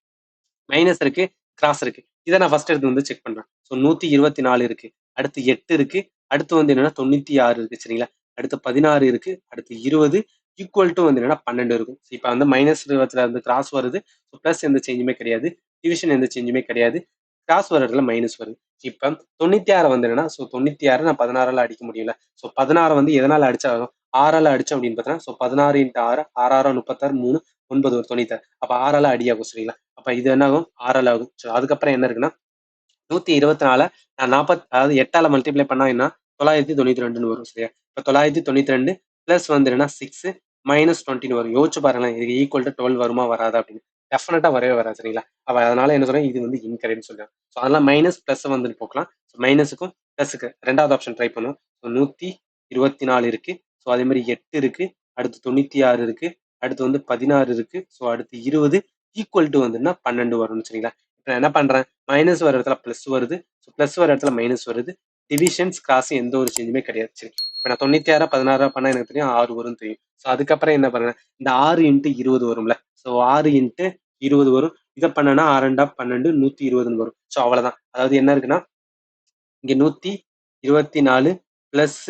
மைனஸ் இருக்கு, கிராஸ் இருக்கு. இதை நான் ஃபர்ஸ்ட் எடுத்து வந்து செக் பண்றேன். ஸோ 124 இருக்கு, அடுத்து 8 இருக்கு, அடுத்து வந்து என்னன்னா 96 இருக்கு சரிங்களா. அடுத்து 16 இருக்கு, அடுத்து 20 ஈக்குவல் டு வந்து என்னன்னா 12 இருக்கும். இப்ப வந்து மைனஸ் 20ல இருந்து கிராஸ் வருது. பிளஸ் எந்த சேஞ்சுமே கிடையாது, டிவிஷன் எந்த சேஞ்சுமே கிடையாது, கிராஸ் வர்றதுல மைனஸ் வருது. இப்ப 96 வந்து என்னன்னா ஸோ 96 நான் 16ஆல அடிக்க முடியல. ஸோ 16 வந்து எதனால அடிச்சாலும் 6ஆல அடிச்சோம் அப்படின்னு பார்த்தீங்கன்னா ஸோ 16 × 6 6 6 36 3 9 ஒரு 96. அப்ப 6ஆல அடியாகும் சரிங்களா. அப்ப இது என்ன ஆகும், 6ஆல் ஆகும். ஸோ அதுக்கப்புறம் என்ன இருக்குன்னா 124 நான் 40, அதாவது 8ஆல மல்டிப்ளை பண்ணா என்ன 992 வரும் சரியா. இப்ப 992 பிளஸ் வந்து என்னன்னா 6 மைனஸ் 20 வரும். யோசிச்சு பாருங்களேன், இது ஈக்குவல் டு 12 வருமா வராதா அப்படின்னு. டெஃபினட்டா வரவே வராது சரிங்களா. அப்ப அதனால என்ன சொல்றேன், இது வந்து இன்கரெக்ட்னு சொல்றேன். ஸோ அதனால மைனஸ் பிளஸ் வந்து போக்கலாம். மைனஸுக்கும் பிளஸுக்கு ரெண்டாவது ஆப்ஷன் ட்ரை பண்ணுவோம். 124 இருக்கு. ஸோ அதே மாதிரி 8 இருக்கு, அடுத்து 96 இருக்கு, அடுத்து வந்து 16 இருக்கு. ஸோ அடுத்து 20 ஈக்குவல் டு வந்துன்னா 12 வரும்னு சரிங்களா. இப்போ நான் என்ன பண்றேன், மைனஸ் வர இடத்துல பிளஸ் வருது, ஸோ பிளஸ் வர இடத்துல மைனஸ் வருது. டிவிஷன்ஸ் கிராஸ் எந்த ஒரு சேஞ்சுமே கிடையாது. சரி, இப்போ நான் 96 16 பண்ணா எனக்கு தெரியும் 6 வரும்னு தெரியும். ஸோ அதுக்கப்புறம் என்ன பண்றேன், இந்த 6 இன்ட்டு 20 வரும்ல, ஸோ 6 இன்ட்டு 20 வரும். இதை பண்ணனா 6 2 12 120 வரும். ஸோ அவ்வளவுதான். அதாவது என்ன இருக்குன்னா, இங்க 124 பிளஸ்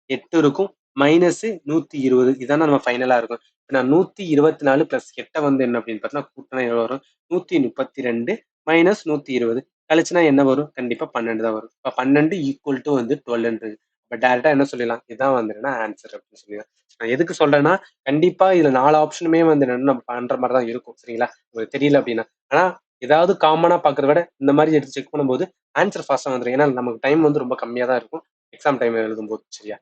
8 இருக்கும், மைனஸ் 120, இதான நம்ம ஃபைனலா இருக்கும். இப்போ நான் 124 பிளஸ் 8 வந்து என்ன அப்படின்னு பார்த்தீங்கன்னா கூட்டினா எவ்வளவு வரும், 132 மைனஸ் 120 கழிச்சுனா என்ன வரும், கண்டிப்பா 12 தான் வரும். இப்போ 12 ஈக்குவல் டு வந்து 12. இப்போ டேரக்டா என்ன சொல்லிடலாம், இதுதான் வந்து ஆன்சர் அப்படின்னு சொல்லிடலாம். நான் எதுக்கு சொல்றேன்னா, கண்டிப்பா இதுல 4 ஆப்ஷனுமே வந்து என்னன்னா நம்ம பண்ற மாதிரி தான் இருக்கும் சரிங்களா. உங்களுக்கு தெரியல அப்படின்னா, ஆனா ஏதாவது காமனா பாக்குறத விட இந்த மாதிரி எடுத்து செக் பண்ணும்போது ஆன்சர் ஃபாஸ்டா வந்துடும். ஏன்னா நமக்கு டைம் வந்து ரொம்ப கம்மியா தான் இருக்கும் எக்ஸாம் டைம் எழுதும்போது. சரியா.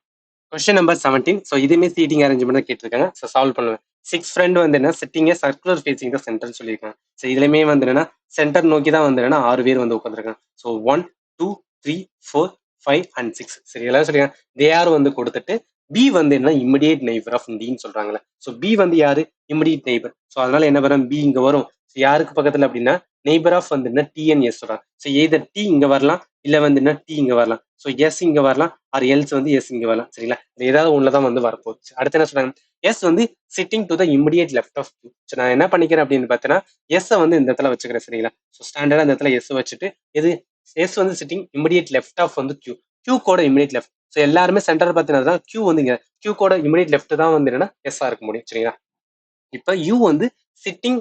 Question number 17. ஸோ இதுவுமே சீட்டிங் அரேஞ்ச்மெண்ட் தான் கேட்டிருக்காங்க. ஸோ சால்வ் பண்ணுவேன். 6 ஃப்ரெண்ட் வந்து என்ன sitting circular facing the centre சொல்லியிருக்காங்க. ஸோ இதுலயுமே வந்து என்னன்னா சென்டர் நோக்கி தான் வந்து என்னன்னா 6 பேர் வந்து உட்காந்துருக்காங்க. So 1 2 3 4 5 and 6. சரி, எல்லாம் சொல்லிருக்காங்க. தே ஆர் வந்து கொடுத்துட்டு பி வந்து என்ன இமிடியேட் நெய்பர் ஆஃப் டின்னு சொல்றாங்களே. ஸோ பி வந்து யாரு, இமிடியேட் நெய்பர். ஸோ அதனால என்ன வரும், பி இங்க வரும். ஸோ யாருக்கு பக்கத்துல அப்படின்னா நெய்பர் ஆஃப் வந்து என்ன டிஎன்எஸ் சொல்றாங்க. ஸோ எய்தர் டி இங்க வரலாம், இல்ல வந்து என்ன டி இங்க வரலாம். ஸோ எஸ் இங்க வரலாம், ஆர் எல்ஸ் வந்து எஸ் இங்க வரலாம். சரிங்களா, ஏதாவது ஒண்ணுதான் வந்து வரப்போகுது. அடுத்து என்ன சொல்றாங்க, எஸ் வந்து sitting to the immediate left of Q. So நான் என்ன பண்ணிக்கிறேன் அப்படின்னு பார்த்தீங்கன்னா எஸ் வந்து இந்த இடத்துல வச்சுக்கிறேன். சரிங்களா, ஸோ ஸ்டாண்டர்டா இந்த இடத்துல எஸ் வச்சுட்டு இது எஸ் வந்து சிட்டிங் இமிடியேட் லெஃப்ட் ஆஃப் வந்து கியூ, கியூ கோட இமிடியேட் லெஃப்ட். ஸோ எல்லாருமே சென்டர் பார்த்தீங்கன்னா கியூ வந்து இங்க கியூ கோட இமிடியேட் லெஃப்ட் தான் வந்து என்னன்னா எஸ் இருக்க முடியும். சரிங்களா, இப்ப யூ வந்து sitting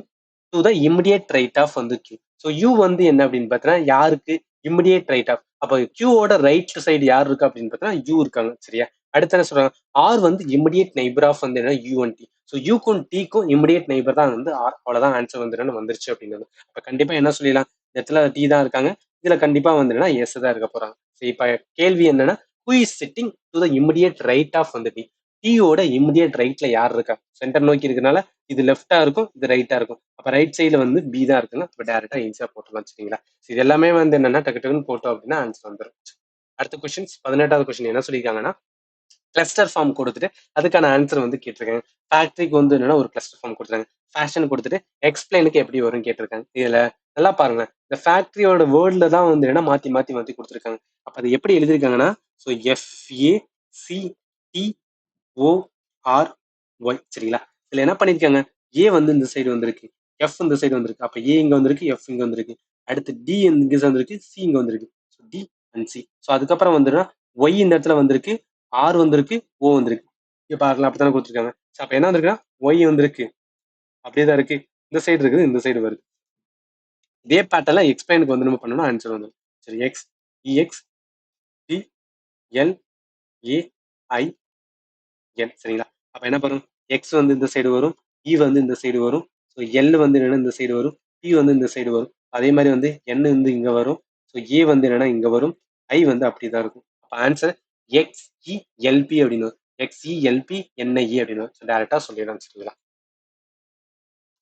to the immediate right of வந்து கியூ. ஸோ யூ வந்து என்ன அப்படின்னு பார்த்தீங்கன்னா யாருக்கு, இமிடியேட் ரைட் ஆஃப். அப்போ கியூவோட ரைட் சைடு யார் இருக்கு அப்படின்னு பார்த்தீங்கன்னா யூ இருக்காங்க. சரியா, அடுத்து என்ன சொல்றாங்க, ஆர் வந்து இமிடியேட் நெய்பர் ஆஃப் வந்து என்ன யூ அண்ட் டி. ஸோ யூக்கும் டிக்கும் இமிடியேட் நெய்பர் தான் வந்து ஆர். அவ்வளவுதான் ஆன்சர் வந்து என்ன வந்துருச்சு அப்படின்னு. அப்ப கண்டிப்பா என்ன சொல்லிடலாம், இந்த இடத்துல டி தான் இருக்காங்க, இதுல கண்டிப்பா வந்து என்ன எஸ் தான் இருக்க போறாங்க. சரி, இப்ப கேள்வி என்னன்னா who is sitting to the immediate right of வந்து டி. டியோட இமிடியேட் ரைட்ல யார் இருக்கா, சென்டர் நோக்கி இருக்கனால இது லெஃப்டா இருக்கும், இது ரைட்டா இருக்கும். அப்ப ரைட் சைடுல வந்து பி தான் இருக்குங்க. அப்ப டேரக்டா ஈஸியா போட்டுலாம். சரிங்களா, இது எல்லாமே வந்து என்னன்னா டக்கு டக்குன்னு போட்டோம் அப்படின்னா ஆன்சர் வந்துடும். அடுத்த கொஸ்டின்ஸ் 18வது கொஸ்டின் என்ன சொல்லியிருக்காங்கன்னா, கிளஸ்டர் ஃபார்ம் கொடுத்துட்டு அதுக்கான ஆன்சர் வந்து கேட்டிருக்காங்க. ஃபேக்டரிக்கு வந்து என்னன்னா ஒரு கிளஸ்டர் ஃபார்ம் கொடுத்துருக்காங்க. ஃபேஷன் கொடுத்துட்டு எக்ஸ்பிளைனுக்கு எப்படி வரும்னு கேட்டிருக்காங்க. இதுல நல்லா பாருங்க, இந்த ஃபேக்டரியோட வேர்ட்ல தான் வந்து என்ன மாத்தி மாத்தி மாத்தி கொடுத்துருக்காங்க. அப்ப அது எப்படி எழுதிருக்காங்கன்னா, ஸோ FACTORY. சரிங்களா, இதுல என்ன பண்ணிருக்காங்க, ஏ வந்து இந்த சைடு வந்திருக்கு, எஃப் இந்த சைடு வந்திருக்கு. அப்ப ஏ இங்க வந்திருக்கு, எஃப் இங்க வந்திருக்கு. அடுத்து டி இங்க வந்திருக்கு, சி இங்க வந்திருக்கு. D and C. ஸோ அதுக்கப்புறம் வந்துன்னா ஒய் இந்த இடத்துல வந்திருக்கு, ஆர் வந்திருக்கு, ஓ வந்திருக்கு. இங்க பாருங்களா, அப்படித்தானே கொடுத்துருக்காங்க. அப்ப என்ன வந்திருக்குன்னா ஒய் வந்திருக்கு, அப்படியே தான் இருக்கு. இந்த சைடு இருக்குது, இந்த சைடு வருது. இதே பேட்டர்ல எக்ஸ்பிளைனுக்கு வந்து நம்ம பண்ணணும், ஆன்சர் வந்துடும். சரி, எக்ஸ் இஎக்ஸ் டி எல் ஏ ஐ என். சரிங்களா, அப்ப என்ன பண்ணும், எக்ஸ் வந்து இந்த சைடு வரும், இ வந்து இந்த சைடு வரும். ஸோ எல் வந்து என்னன்னா இந்த சைடு வரும், டி வந்து இந்த சைடு வரும். அதே மாதிரி வந்து என் வந்து இங்க வரும். ஸோ ஏ வந்து என்னன்னா இங்க வரும், ஐ வந்து அப்படிதான் இருக்கும். அப்ப ஆன்சர் XELP அப்படின்னு வரும். XELP அப்படின்னு வரும். டேரக்டா சொல்லிடலாம். சரிங்களா,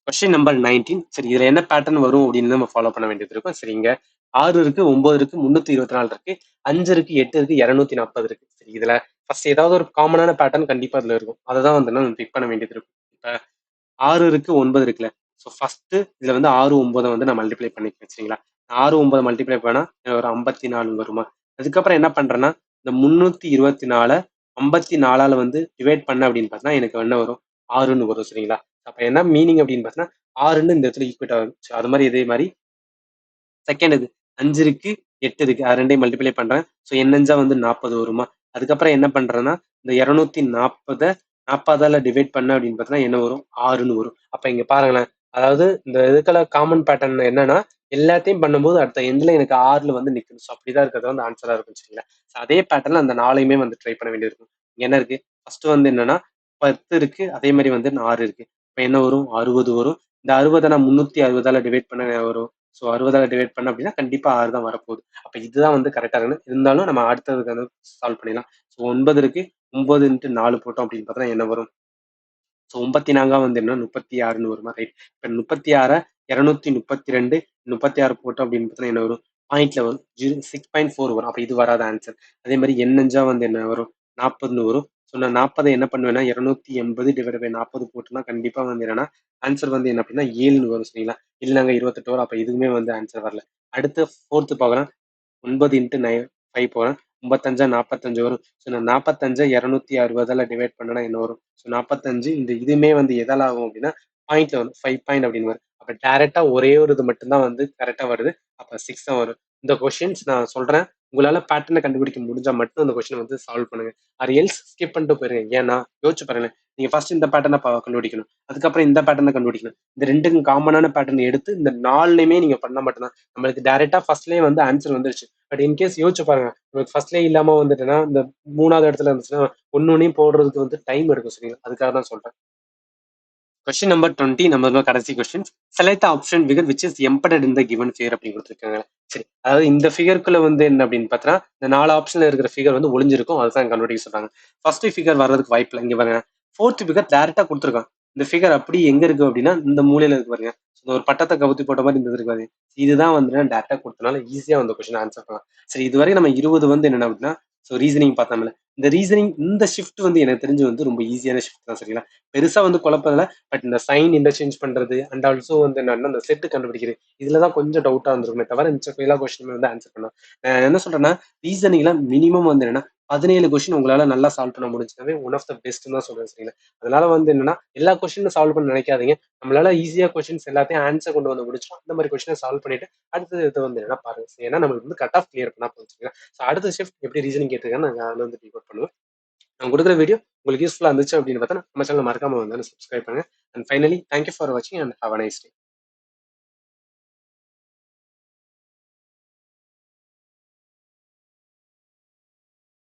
கொஸ்டின் நம்பர் 19. சரி, இதுல என்ன பேட்டர்ன் வரும் அப்படின்னு நம்ம ஃபாலோ பண்ண வேண்டியது இருக்கும். சரி, இங்க 6 இருக்கு, 9 இருக்கு, 324 இருக்கு, 5 இருக்கு, 8 இருக்கு, 240 இருக்கு. சரி, இதுல ஃபர்ஸ்ட் ஏதாவது ஒரு காமனான பேட்டர்ன் கண்டிப்பா இதுல இருக்கும். அதை தான் வந்து நம்ம பிக் பண்ண வேண்டியது இருக்கும். இப்ப 6 இருக்கு, 9 இருக்குல்ல. ஸோ ஃபர்ஸ்ட் இதுல வந்து 6 9 வந்து நான் மல்டிப்ளை பண்ணிக்கிறேன். சரிங்களா, 6 9 மல்டிப்ளை பண்ணா ஒரு 54 வருமா. அதுக்கப்புறம் என்ன பண்றேன்னா இந்த 324 54ஆல வந்து டிவைட் பண்ண அப்படின்னு பார்த்தா எனக்கு என்ன வரும், 6ன்னு வரும். சரிங்களா, அப்ப என்ன மீனிங் அப்படின்னு பார்த்தீங்கன்னா 6ன்னு இந்த இடத்துல ஈக்குவேட் ஆகும். அது மாதிரி இதே மாதிரி செகண்ட் இது 5 இருக்கு, 8 இருக்கு, அது ரெண்டையும் மல்டிப்ளை பண்றேன். ஸோ என்னஞ்சா வந்து 40 வருமா. அதுக்கப்புறம் என்ன பண்றேன்னா இந்த 240 40ஆல டிவைட் பண்ண அப்படின்னு பார்த்தீங்கன்னா என்ன வரும், 6ன்னு வரும். அப்ப இங்க பாருங்களேன், அதாவது இந்த இதுக்கெல்லாம் காமன் பேட்டர்ன் என்னன்னா எல்லாத்தையும் பண்ணும்போது அடுத்த எண்ட்ல எனக்கு 6ல வந்து நிக்கணும். ஸோ அப்படிதான் இருக்கிறது வந்து ஆன்சரா இருக்கும். சரிங்களா, அதே பேட்டர்ல அந்த 4ஐயுமே வந்து ட்ரை பண்ண வேண்டியது இருக்கும். இங்க என்ன இருக்கு, ஃபர்ஸ்ட் வந்து என்னன்னா 10 இருக்கு, அதே மாதிரி வந்து 6 இருக்கு. இப்ப என்ன வரும், 60 வரும். இந்த 60 நான் 360ஆல டிவைட் பண்ண வரும். ஸோ 60ஆல டிவைட் பண்ண அப்படின்னா கண்டிப்பா 6 தான் வரப்போகுது. அப்ப இதுதான் வந்து கரெக்டா இருக்கணும். இருந்தாலும் நம்ம அடுத்ததுக்கு வந்து சால்வ் பண்ணிடலாம். ஸோ 9 இருக்கு, 9 இன்ட்டு 4 போட்டோம் அப்படின்னு பார்த்தா என்ன வரும், ஸோ 94 வந்து என்ன 36ன்னு வருமா. ரைட், இப்போ 36 232 36 போட்டோம் அப்படின்னு பார்த்தா என்ன வரும், பாயிண்ட்ல வரும், 6.4 வரும். அப்ப இது வராத ஆன்சர். அதே மாதிரி எண்ணஞ்சா வந்து என்ன வரும், 40ன்னு வரும். ஸோ நான் 40 என்ன பண்ணுவேன்னா 280/40 போட்டுனா கண்டிப்பா வந்து என்னன்னா ஆன்சர் வந்து என்ன அப்படின்னா 7ன்னு வரும் சரிங்களா. இல்லைங்க 28 வரும். அப்ப இதுவுமே வந்து ஆன்சர் வரல. அடுத்து ஃபோர்த்து பார்க்கலாம். 9 இன்ட்டு 5 போறேன். 9 45 வரும். ஸோ நான் 45 260ஆல டிவைட் பண்ணனா என்ன வரும்? ஸோ 45 இந்த இதுவுமே வந்து எதால ஆகும் அப்படின்னா பாயிண்ட்ல வரும். 5 பாயிண்ட் அப்படின்னு வரும். அப்ப டைரக்டா ஒரே ஒரு இது மட்டும் தான் வந்து கரெக்டா வருது. அப்ப 6 தான் வரும். இந்த கொஸ்டின்ஸ் நான் சொல்றேன். உங்களால பேட்டர்ன கண்டுபிடிக்க முடிஞ்சா மட்டும் இந்த கொஸ்டின் வந்து சால்வ் பண்ணுங்க. ஆர் எல்ஸ் ஸ்கிப் பண்ணிட்டு போயிருங்க. ஏன்னா யோசிச்சு பாருங்களேன். நீங்க ஃபர்ஸ்ட் இந்த பேட்டர்ன கண்டுபிடிக்கணும். அதுக்கப்புறம் இந்த பேட்டர்ன கண்டுபிடிக்கணும். இந்த 2க்கும் காமனான பேட்டர்ன் எடுத்து இந்த 4லையுமே நீங்க பண்ணா மட்டும் தான் நம்மளுக்கு டைரக்டா ஃபர்ஸ்ட்லயே வந்து ஆன்சர் வந்துருச்சு. பட் இன்கேஸ் யோசிச்சு பாருங்க. உங்களுக்கு ஃபர்ஸ்ட்லயே இல்லாம வந்துட்டுன்னா, இந்த 3வது இடத்துல இருந்துச்சுன்னா, ஒண்ணையும் போடுறதுக்கு வந்து டைம் எடுக்கும் சரிங்களா? அதுக்காக தான் சொல்றேன். கொஸ்டின் நம்பர் 20 நம்ம கடைசி question. Select option figure which is embedded in the given figure அப்படின்னு கொடுத்துருக்காங்க. சரி, அதாவது இந்த ஃபிகருக்குள்ள வந்து என்ன அப்படின்னு பார்த்தா இந்த 4 ஆப்ஷன்ல இருக்கிற ஃபிகர் வந்து ஒளிஞ்சிருக்கும். அதுதான் கண்டுபிடிக்க சொல்றாங்க. ஃபர்ஸ்ட் ஃபிகர் வர்றதுக்கு வாய்ப்பு இல்லை. இங்க பாருங்க. ஃபோர்த் ஃபிகர் டைரக்டா கொடுத்துருக்கான். இந்த ஃபிகர் அப்படி எங்க இருக்கு அப்படின்னா இந்த மூலையில இருக்கு பாருங்க. ஒரு பட்டத்தை கவுத்தி போட்ட மாதிரி இந்த இருக்காது. இதுதான் வந்து டைரக்டா கொடுத்தனால ஈஸியா வந்து கொஸ்டின் ஆன்சர் பண்ணலாம். சரி, இதுவரை நம்ம 20 வந்து என்ன அப்படின்னா ரீசனிங் பார்த்தோம்ல. இந்த ரீசனிங் இந்த ஷிஃப்ட் வந்து எனக்கு தெரிஞ்சு வந்து ரொம்ப ஈஸியான ஷிஃப்ட் தான் சரிங்களா. பெருசா வந்து குழப்பதில்ல. பட் இந்த சைன் இன்டர்சேஞ்ச் பண்றது அண்ட் ஆல்சோ வந்து என்னன்னா இந்த செட்டு கண்டுபிடிக்கிறது இதுலதான் கொஞ்சம் டவுட்டா இருந்திருக்குமே தவிர மிச்ச எல்லா கொஸ்டினுமே வந்து ஆன்சர் பண்ணலாம். நான் என்ன சொல்றேன்னா ரீசனிங்ல மினிமம் வந்து என்னன்னா 17 கொஸ்டின் உங்களால நல்லா சால்வ் பண்ண முடிஞ்சுனாவே ஒன் ஆஃப் த பெஸ்ட் தான் சொல்றேன் சரிங்களா. அதனால வந்து என்னன்னா எல்லா கொஸ்டினும் சால்வ் பண்ண நினைக்காதீங்க. நம்மளால ஈஸியா கொஸ்டின்ஸ் எல்லாத்தையும் ஆன்சர் கொண்டு வந்து முடிச்சோம். அந்த மாதிரி கொஸ்டினை சால்வ் பண்ணிட்டு அடுத்தது இது வந்து என்ன பாருங்க. ஏன்னா நம்மளுக்கு வந்து கட் ஆஃப் கிளியர் பண்ணா போச்சுங்களா. அடுத்த ஷிஃப்ட் எப்படி ரீசனிங் கேட்டிருக்கேன்னு நான் அதில் வந்து டிகோட் பண்ணுவேன். நான் கொடுக்குற வீடியோ உங்களுக்கு யூஸ்ஃபுல்லா இருந்துச்சு அப்படின்னு பார்த்தா நம்ம சேனல் மறக்காம வந்து சப்ஸ்கிரைப் பண்ணுங்க. அண்ட் ஃபைனலி தேங்க்யூ ஃபார் வாட்சிங் and have a nice day.